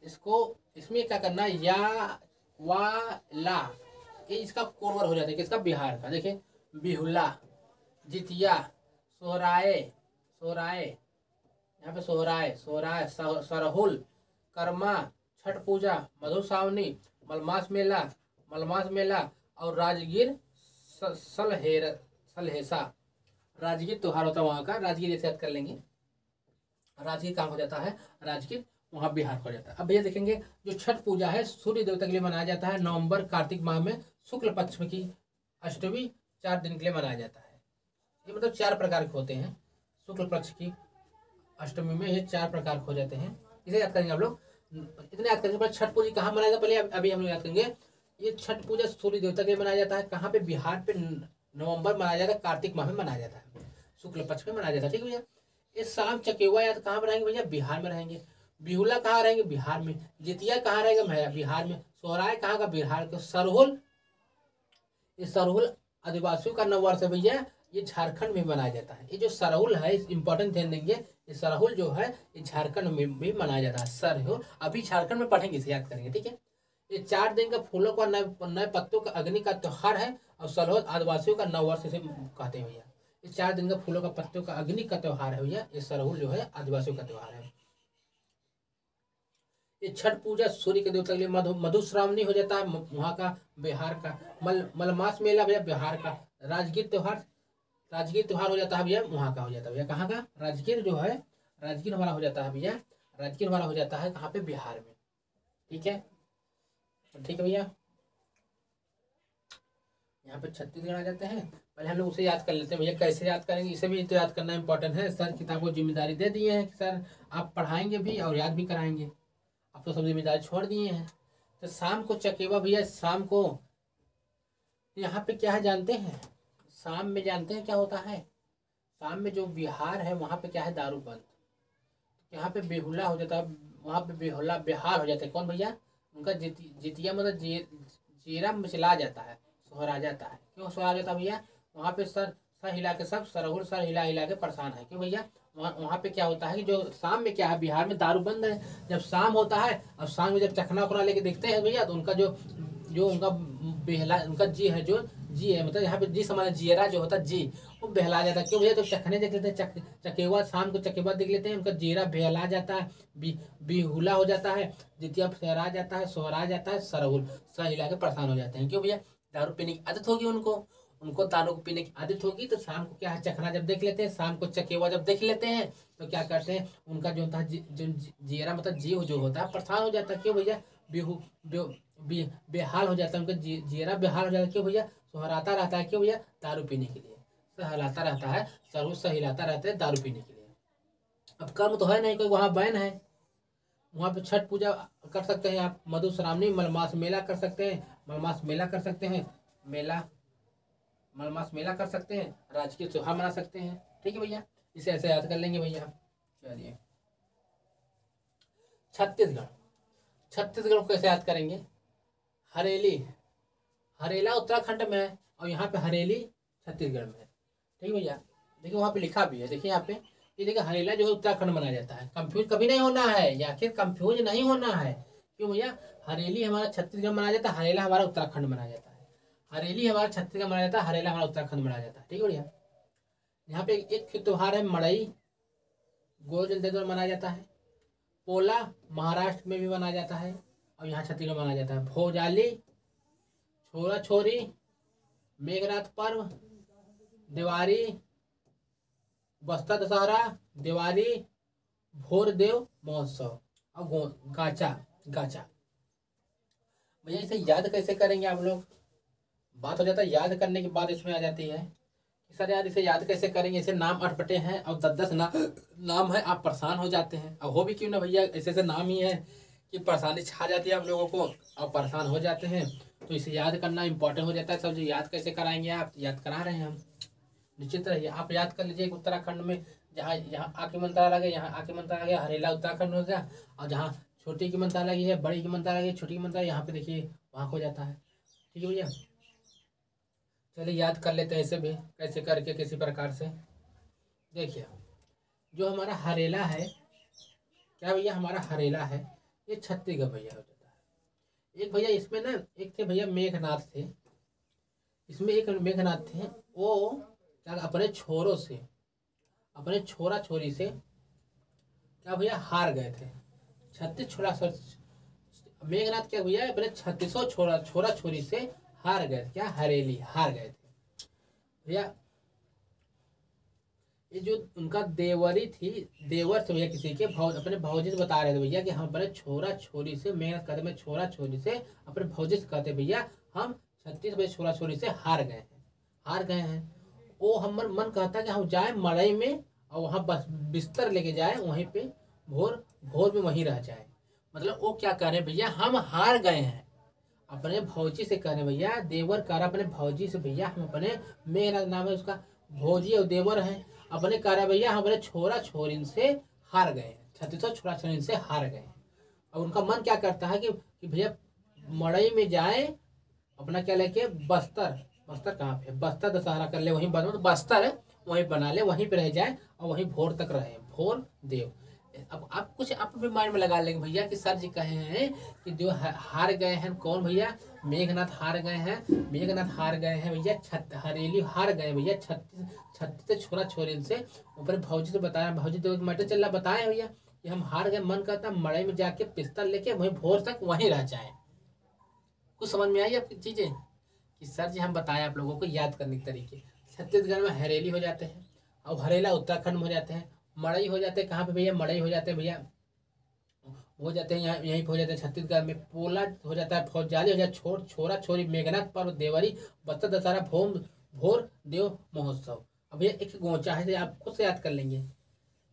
इसको, इसमें क्या करना है, या वा ला, ये इसका कोरवर हो जाता है किसका, बिहार का। देखिए, बिहुला, जितिया, सोहराय, सोहराय, यहाँ पे सोहराय, सोहराय, सरहुल, कर्मा, छठ पूजा, मधुश्रावणी, मलमास मेला, मलमास मेला, और राजगीर सलहेसा। राजगीर त्योहार होता है वहाँ का, राजगीर जैसे याद कर लेंगे। राजगीर कहाँ हो जाता है, राजगीर वहाँ बिहार हो जाता है। अब भैया देखेंगे, जो छठ पूजा है सूर्य देवता के लिए मनाया जाता है। नवंबर कार्तिक माह में शुक्ल पक्ष की अष्टमी 4 दिन के लिए मनाया जाता है। ये मतलब 4 प्रकार के होते हैं। शुक्ल पक्ष की अष्टमी में ये 4 प्रकार हो जाते हैं। इसे याद करेंगे आप लोग, इतने याद करेंगे। छठ पूजा कहाँ मनाया जाता है, पहले अभी हम लोग याद करेंगे। ये छठ पूजा सूर्य देवता के लिए मनाया जाता है। कहाँ पे, बिहार पे नवंबर मनाया जाता है, कार्तिक माह में मनाया जाता है, शुक्ल पक्ष में मनाया जाता है। ठीक है भैया। ये शाम चकेवा याद कहाँ रहेंगे भैया, बिहार में रहेंगे। बिहुला कहाँ रहेंगे, बिहार में। जितिया कहाँ रहेगा, बिहार में। सोहराय कहाँ का, बिहार का। सरहुल, ये सरहुल आदिवासियों का नव वर्ष है भैया, ये झारखंड में मनाया जाता है। ये जो सरहुल है, इंपॉर्टेंट ध्यान देंगे, ये सरहुल जो है ये झारखंड में भी मनाया जाता है। सरहुल अभी झारखंड में पढ़ेंगे, इसे याद करेंगे। ठीक है। ये 4 दिन का फूलों का, नए नए पत्तों का, अग्नि का त्योहार है। और सरहुल आदिवासियों का नव वर्ष इसे कहते हैं भैया। ये 4 दिन का फूलों का, पत्तों का, अग्नि का त्योहार है भैया। ये सरहुल जो है आदिवासियों का त्योहार है। ये छठ पूजा सूर्य के देवता के लिए मधुश्रावणी हो जाता है वहाँ का, बिहार का। मलमास मेला भैया बिहार का। राजगीर त्योहार, राजगीर त्योहार हो जाता है भैया वहाँ का, हो जाता है भैया कहाँ का, राजगीर जो है, राजगीर हमारा हो जाता है भैया। राजगीर हमारा हो जाता है कहाँ पे, बिहार में। ठीक है, ठीक है भैया। यहाँ पे छत्तीसगढ़ आ जाते हैं। पहले हम लोग उसे याद कर लेते हैं भैया। कैसे याद करेंगे, इसे भी तो याद करना इंपॉर्टेंट है। सर किताब को जिम्मेदारी दे दिए हैं कि सर आप पढ़ाएंगे भी और याद भी कराएंगे। अब तो सब जिम्मेदारी छोड़ दिए हैं। तो शाम को चकेवा भैया, शाम को यहाँ पे क्या है जानते हैं, शाम में जानते हैं क्या होता है। शाम में जो बिहार है वहाँ पे क्या है, दारू बंद। यहाँ पे बेहुला हो जाता है, वहाँ पे बेहुला बिहार हो जाता है। कौन भैया, उनका जितिया मतलब जीरा मिचला जाता है, सोहरा जाता है। क्यों सोहरा जाता है भैया, वहाँ पे सर सर हिला के, सब सरहुल सर हिला हिला के परेशान है। क्यों भैया, वहाँ पे क्या होता है कि जो शाम में क्या है, बिहार में दारू बंद है। जब शाम होता है, अब शाम में जब चखना उखना लेके देखते हैं भैया, तो उनका जो जो उनका बेहला, उनका जी है, जो जी है मतलब यहाँ पे जी समाज जियरा जो होता है जी, वो बहला जाता है। क्यों भैया, तो चखने देख लेते हैं, चकेवा, शाम को चकेवा देख लेते हैं, उनका जीरा बहला जाता है, बिहुला हो जाता है, जितिया फहरा जाता है, सोहरा जाता है, सरहुल सर हिला के परेशान हो जाते हैं। क्यों भैया, दारू पीने की आदत होगी उनको, उनको दारू पीने की आदत होगी। तो शाम को क्या है, चखना जब देख लेते हैं, शाम को चकेवा जब देख लेते हैं, तो क्या करते हैं, उनका जो होता है जो जीरा मतलब जीव जो होता है परेशान हो जाता है। क्यों भैया, बेहू बेहाल हो जाता है, उनका जीरा बेहाल हो जाता है। क्यों भैया, सोहराता रहता है। क्यों भैया, दारू पीने के लिए सहलाता रहता है, सरहु सहिलाता रहता है दारू पीने के लिए। अब कर्म तो है नहीं कोई, वहाँ बैन है। वहाँ पे छठ पूजा कर सकते हैं आप, मधुश्रावणी मलमास मेला कर सकते हैं, मलमास मेला कर सकते हैं, मेला मलमास मेला कर सकते हैं, राजकीय त्योहार मना सकते हैं। ठीक है भैया, इसे ऐसे याद कर लेंगे भैया। चलिए, छत्तीसगढ़, छत्तीसगढ़ को कैसे याद करेंगे, हरेली, हरेला उत्तराखंड में है और यहाँ पे हरेली छत्तीसगढ़ में है। ठीक है भैया, देखिए वहाँ पे लिखा भी है, देखिए यहाँ पे, ये देखिए हरेला जो है उत्तराखंड मनाया जाता है। कंफ्यूज कभी नहीं होना है, या फिर कंफ्यूज नहीं होना है। क्यों भैया, हरेली हमारा छत्तीसगढ़ मनाया जाता है, हरेला हमारा उत्तराखंड मनाया जाता है। हरेली हमारा छत्तीसगढ़ मनाया जाता है, हरेला हमारा उत्तराखंड मनाया जाता है। ठीक है भैया। यहाँ पे एक त्योहार है मड़ई, गोल मनाया जाता है। पोला महाराष्ट्र में भी मनाया जाता है और यहाँ छत्तीसगढ़ मनाया जाता है। भोजाली, छोरा छोरी, मेघनाथ पर्व, दिवाली, बस्तर दशहरा, दिवाली, भोरदेव महोत्सव और गाचा, गाचा। भैया इसे याद कैसे करेंगे आप लोग, बात हो जाता है याद करने की बात इसमें आ जाती है सर यार इसे याद कैसे करेंगे, इसे नाम अटपटे हैं और 10-10 नाम है, आप परेशान हो जाते हैं। अब हो भी क्यों ना भैया, ऐसे ऐसे नाम ही है कि परेशानी छा जाती है आप लोगों को और परेशान हो जाते हैं। तो इसे याद करना इंपॉर्टेंट हो जाता है। सब जो याद कैसे कराएंगे, आप याद करा रहे हैं हम, निश्चित रहिए। आप याद कर लीजिए उत्तराखंड में जहाँ यहाँ आके मंत्रालय है, यहाँ आके मंत्रालय गया, हरेला उत्तराखंड हो गया। और जहाँ छोटी की मंत्रालय है, बड़ी की मंत्रालय है, छोटी की मंत्रालय यहाँ पे देखिए वहाँ हो जाता है। ठीक है भैया, चलिए याद कर लेते हैं इसे भी कैसे करके किसी प्रकार से। देखिए जो हमारा हरेला है, क्या भैया हमारा हरेला है, ये छत्तीसगढ़ भैया हो जाता है। एक भैया इसमें ना, एक थे भैया मेघनाथ थे, इसमें एक मेघनाथ थे, वो क्या अपने छोरों से, अपने छोरा छोरी से क्या भैया हार गए थे। 36 छोरा, मेघनाथ क्या भैया अपने 36 छोरा छोरी से हार गए थे, क्या हरेली हार गए थे भैया। ये जो उनका देवरी थी, देवर थे भैया किसी के अपने भौजी से बता रहे थे भैया कि हम अपने छोरा छोरी से, मेघनाथ कहते मैं छोरा छोरी से अपने भौजी से कहते भैया हम 36 बजे छोरा छोरी से हार गए हैं, हार गए हैं। वो हमार मन कहता कि हम जाए मड़ई में और वहाँ बस बिस्तर लेके जाए, वहीं पे भोर भोर में वहीं रह जाए। मतलब वो क्या कह रहे भैया, हम हार गए हैं। अपने भौजी से कह रहे भैया, देवर कह रहा अपने भौजी से भैया हम अपने, मेरा नाम है उसका भौजी और देवर है, अपने कह रहा भैया हम अपने छोरा छोरिन से हार गए हैं, 36 छोरा छोरिन से हार गए हैं। अब उनका मन क्या करता है कि भैया मड़ई में जाए, अपना क्या लेके बस्तर, बस्तर कहाँ पे, बस्तर दशहरा कर ले, वहीं बस्तर है वहीं बना ले, वहीं पे रह जाए और वहीं भोर तक रहे, भोर देव। अब आप कुछ अपने माइंड में लगा लेंगे भैया कि सर जी कहे हैं कि जो हार गए हैं कौन भैया, मेघनाथ हार गए हैं, मेघनाथ हार गए हैं भैया, हरेली हार गए भैया 36 छोरा छोरी से। ऊपर भौजी से बताया, भौजी तो मटर चल रहा बताए भैया कि हम हार गए, मन करता मड़ई में जाके पिस्तल लेके वहीं भोर तक वहीं रह जाए। कुछ समझ में आई आपकी चीजें कि सर जी हम बताएं आप लोगों को याद करने के तरीके। छत्तीसगढ़ में हरेली हो जाते हैं और हरेला उत्तराखंड में हो जाते हैं, मड़ई हो जाते हैं कहाँ पे भैया, मड़ई हो जाते हैं भैया, हो जाते हैं यहाँ यहीं पे हो जाते हैं छत्तीसगढ़ में। पोला हो जाता है, फौजाली हो जाता है, छोरा छोरी, मेघनाथ पर्व, देवरी, बस्तर दशहरा, भोर देव महोत्सव। अब ये एक गोचा है, आप खुद से याद कर लेंगे,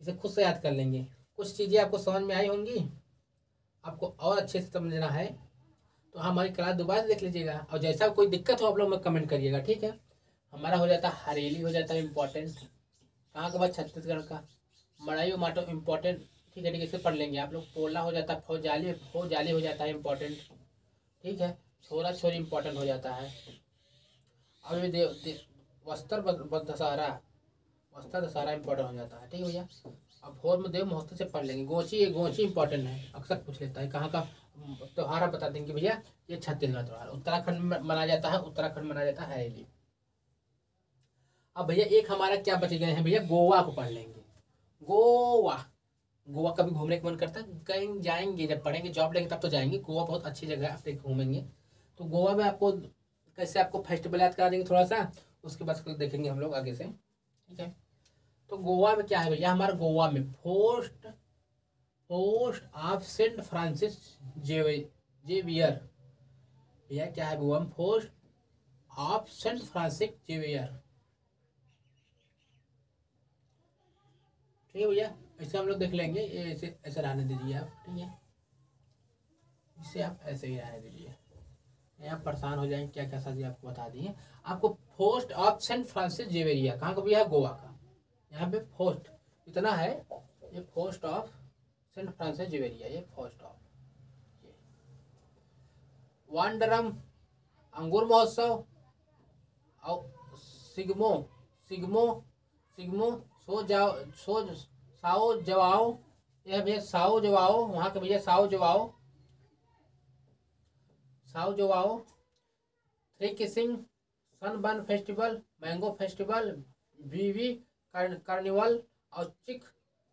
इसे खुद से याद कर लेंगे। कुछ चीज़ें आपको समझ में आई होंगी, आपको और अच्छे से समझना है तो हमारी क्लास दोबारा देख लीजिएगा। और जैसा कोई दिक्कत हो आप लोग में कमेंट करिएगा, ठीक है। हमारा हो जाता है हरेली हो जाता है इम्पोर्टेंट, कहाँ का बात, छत्तीसगढ़ का। मड़ाई और माटो इम्पोर्टेंट, ठीक है, ठीक है, इसे पढ़ लेंगे आप लोग। पोला हो जाता है, फौजाली हो जाता है इम्पोर्टेंट, ठीक है। छोरा छोरी इम्पोर्टेंट हो जाता है। अब ये वस्त्र दशहरा, वस्त्र दशहरा इम्पोर्टेंट हो जाता है, ठीक है भैया। अब भोर में देव महोत्सव से पढ़ लेंगे। गोची इम्पोर्टेंट है, अक्सर पूछ लेता है कहाँ का त्योहार, आप बता देंगे भैया ये छत्तीसगढ़ त्योहार, उत्तराखंड में मनाया जाता है, उत्तराखंड में मनाया जाता है हरेली। अब भैया एक हमारा क्या बच गए हैं भैया, गोवा को पढ़ लेंगे। गोवा, गोवा कभी घूमने का मन करता है, कहीं जाएंगे जब पढ़ेंगे, जॉब लेंगे तब तो जाएंगे। गोवा बहुत अच्छी जगह है, आप घूमेंगे। तो गोवा में आपको कैसे आपको फेस्टिवल याद करा देंगे थोड़ा सा, उसके बाद देखेंगे हम लोग आगे से, ठीक है। तो गोवा में क्या है भैया, हमारे गोवा में post of Saint Francis Xavier भैया, क्या है गोवा में, post of Saint Francis Xavier, ठीक है भैया। ऐसे हम लोग देख लेंगे, ये ऐसे ऐसे रहने दीजिए आप, ठीक है, इसे आप ऐसे ही रहने दीजिए, यहाँ परेशान हो जाएंगे क्या क्या सर आपको बता दिए। आपको post of Saint Francis Xavier कहाँ का भैया, गोवा का। यहाँ पे पोस्ट इतना है, ये post of Saint Francis Xavier, ये पोस्ट ऑफ वांडरम अंगूर महोत्सव और सिग्मो सिग्मो सिग्मो साओ जवाओ, यह भैया साओ जवाओ, वहाँ के भैया Sao Joao, three kings, Sunburn festival, mango festival, बीवी कार्निवल और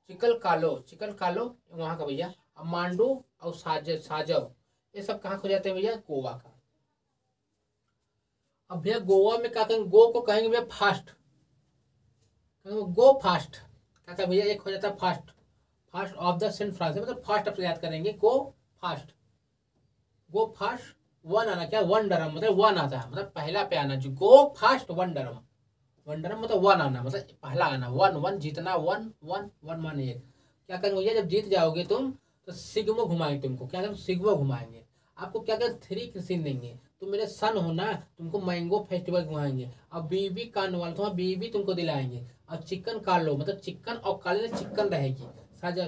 चिकल कालो वहाँ का भैया, मांडू और साजव, ये सब कहाँ हो जाते हैं भैया, गोवा का। अब भैया गोवा में क्या कहेंगे, गो को कहेंगे भैया फास्ट, गो फास्ट, क्या था भैया, एक हो जाता है fast of the Saint Francis, मतलब फास्ट आप याद करेंगे, गो फास्ट, वन आना, क्या वंडरम, मतलब वन आता है, मतलब पहला पे आना, जो गो फास्ट वंडरम, वंडर मतलब वन आना, मतलब पहला आना, वन वन जीतना, वन वन वन माने एक। क्या करेंगे भैया, जब जीत जाओगे तुम तो सिग्मा घुमाएंगे तुमको, क्या करेंगे सिग्मा घुमाएंगे। आपको क्या करें 3 क्रिसिन देंगे। तुम मेरे सन हो ना, तुमको मैंगो फेस्टिवल घुमाएंगे। और बीबी कार्निवाल तुम्हारा बीबी तुमको दिलाएंगे। और चिकन कार्लो मतलब चिकन और काले चिकन रहेगी।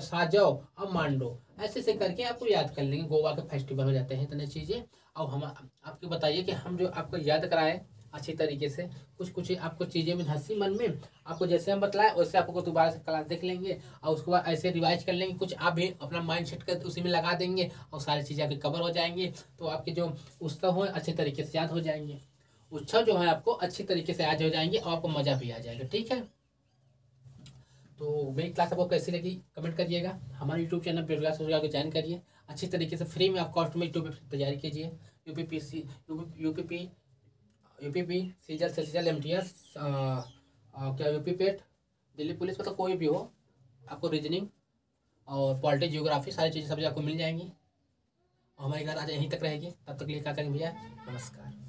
साजाओ और मांडो, ऐसे से करके आपको याद कर लेंगे। गोवा के फेस्टिवल हो जाते हैं इतने चीज़ें। अब हम आपको बताइए कि हम जो आपको याद कराएं अच्छी तरीके से, कुछ कुछ आपको चीज़ें में धंसी मन में, आपको जैसे हम बतलाएं वैसे आपको दोबारा से क्लास देख लेंगे। और उसके बाद ऐसे रिवाइज कर लेंगे, कुछ आप भी अपना माइंड सेट कर उसी में लगा देंगे और सारी चीज़ें आपकी कवर हो जाएंगी। तो आपके जो उत्सव हो अच्छे तरीके से याद हो जाएंगे। उत्सव जो है आपको अच्छी तरीके से याद हो जाएंगे और आपको मज़ा भी आ जाएगा। ठीक है, तो मेरी क्लास आपको कैसी लगी कमेंट करिएगा। हमारे यूट्यूब चैनल बेरोजगार रोजगार को ज्वाइन करिए। अच्छी तरीके से फ्री में आप कॉस्ट में यूट्यूब पर तैयारी कीजिए। यूपीपीसी यूपीपी यूपीपी सीजल से सीजल MTS क्या यूपी पेट दिल्ली पुलिस, मतलब कोई भी हो, आपको रीजनिंग और पॉलिटी जियोग्राफी सारी चीज़ें सब्जेक्ट आपको मिल जाएंगी। और हमारी क्लास आज यहीं तक रहेगी। तब तक के लिए क्या करेंगे भैया, नमस्कार।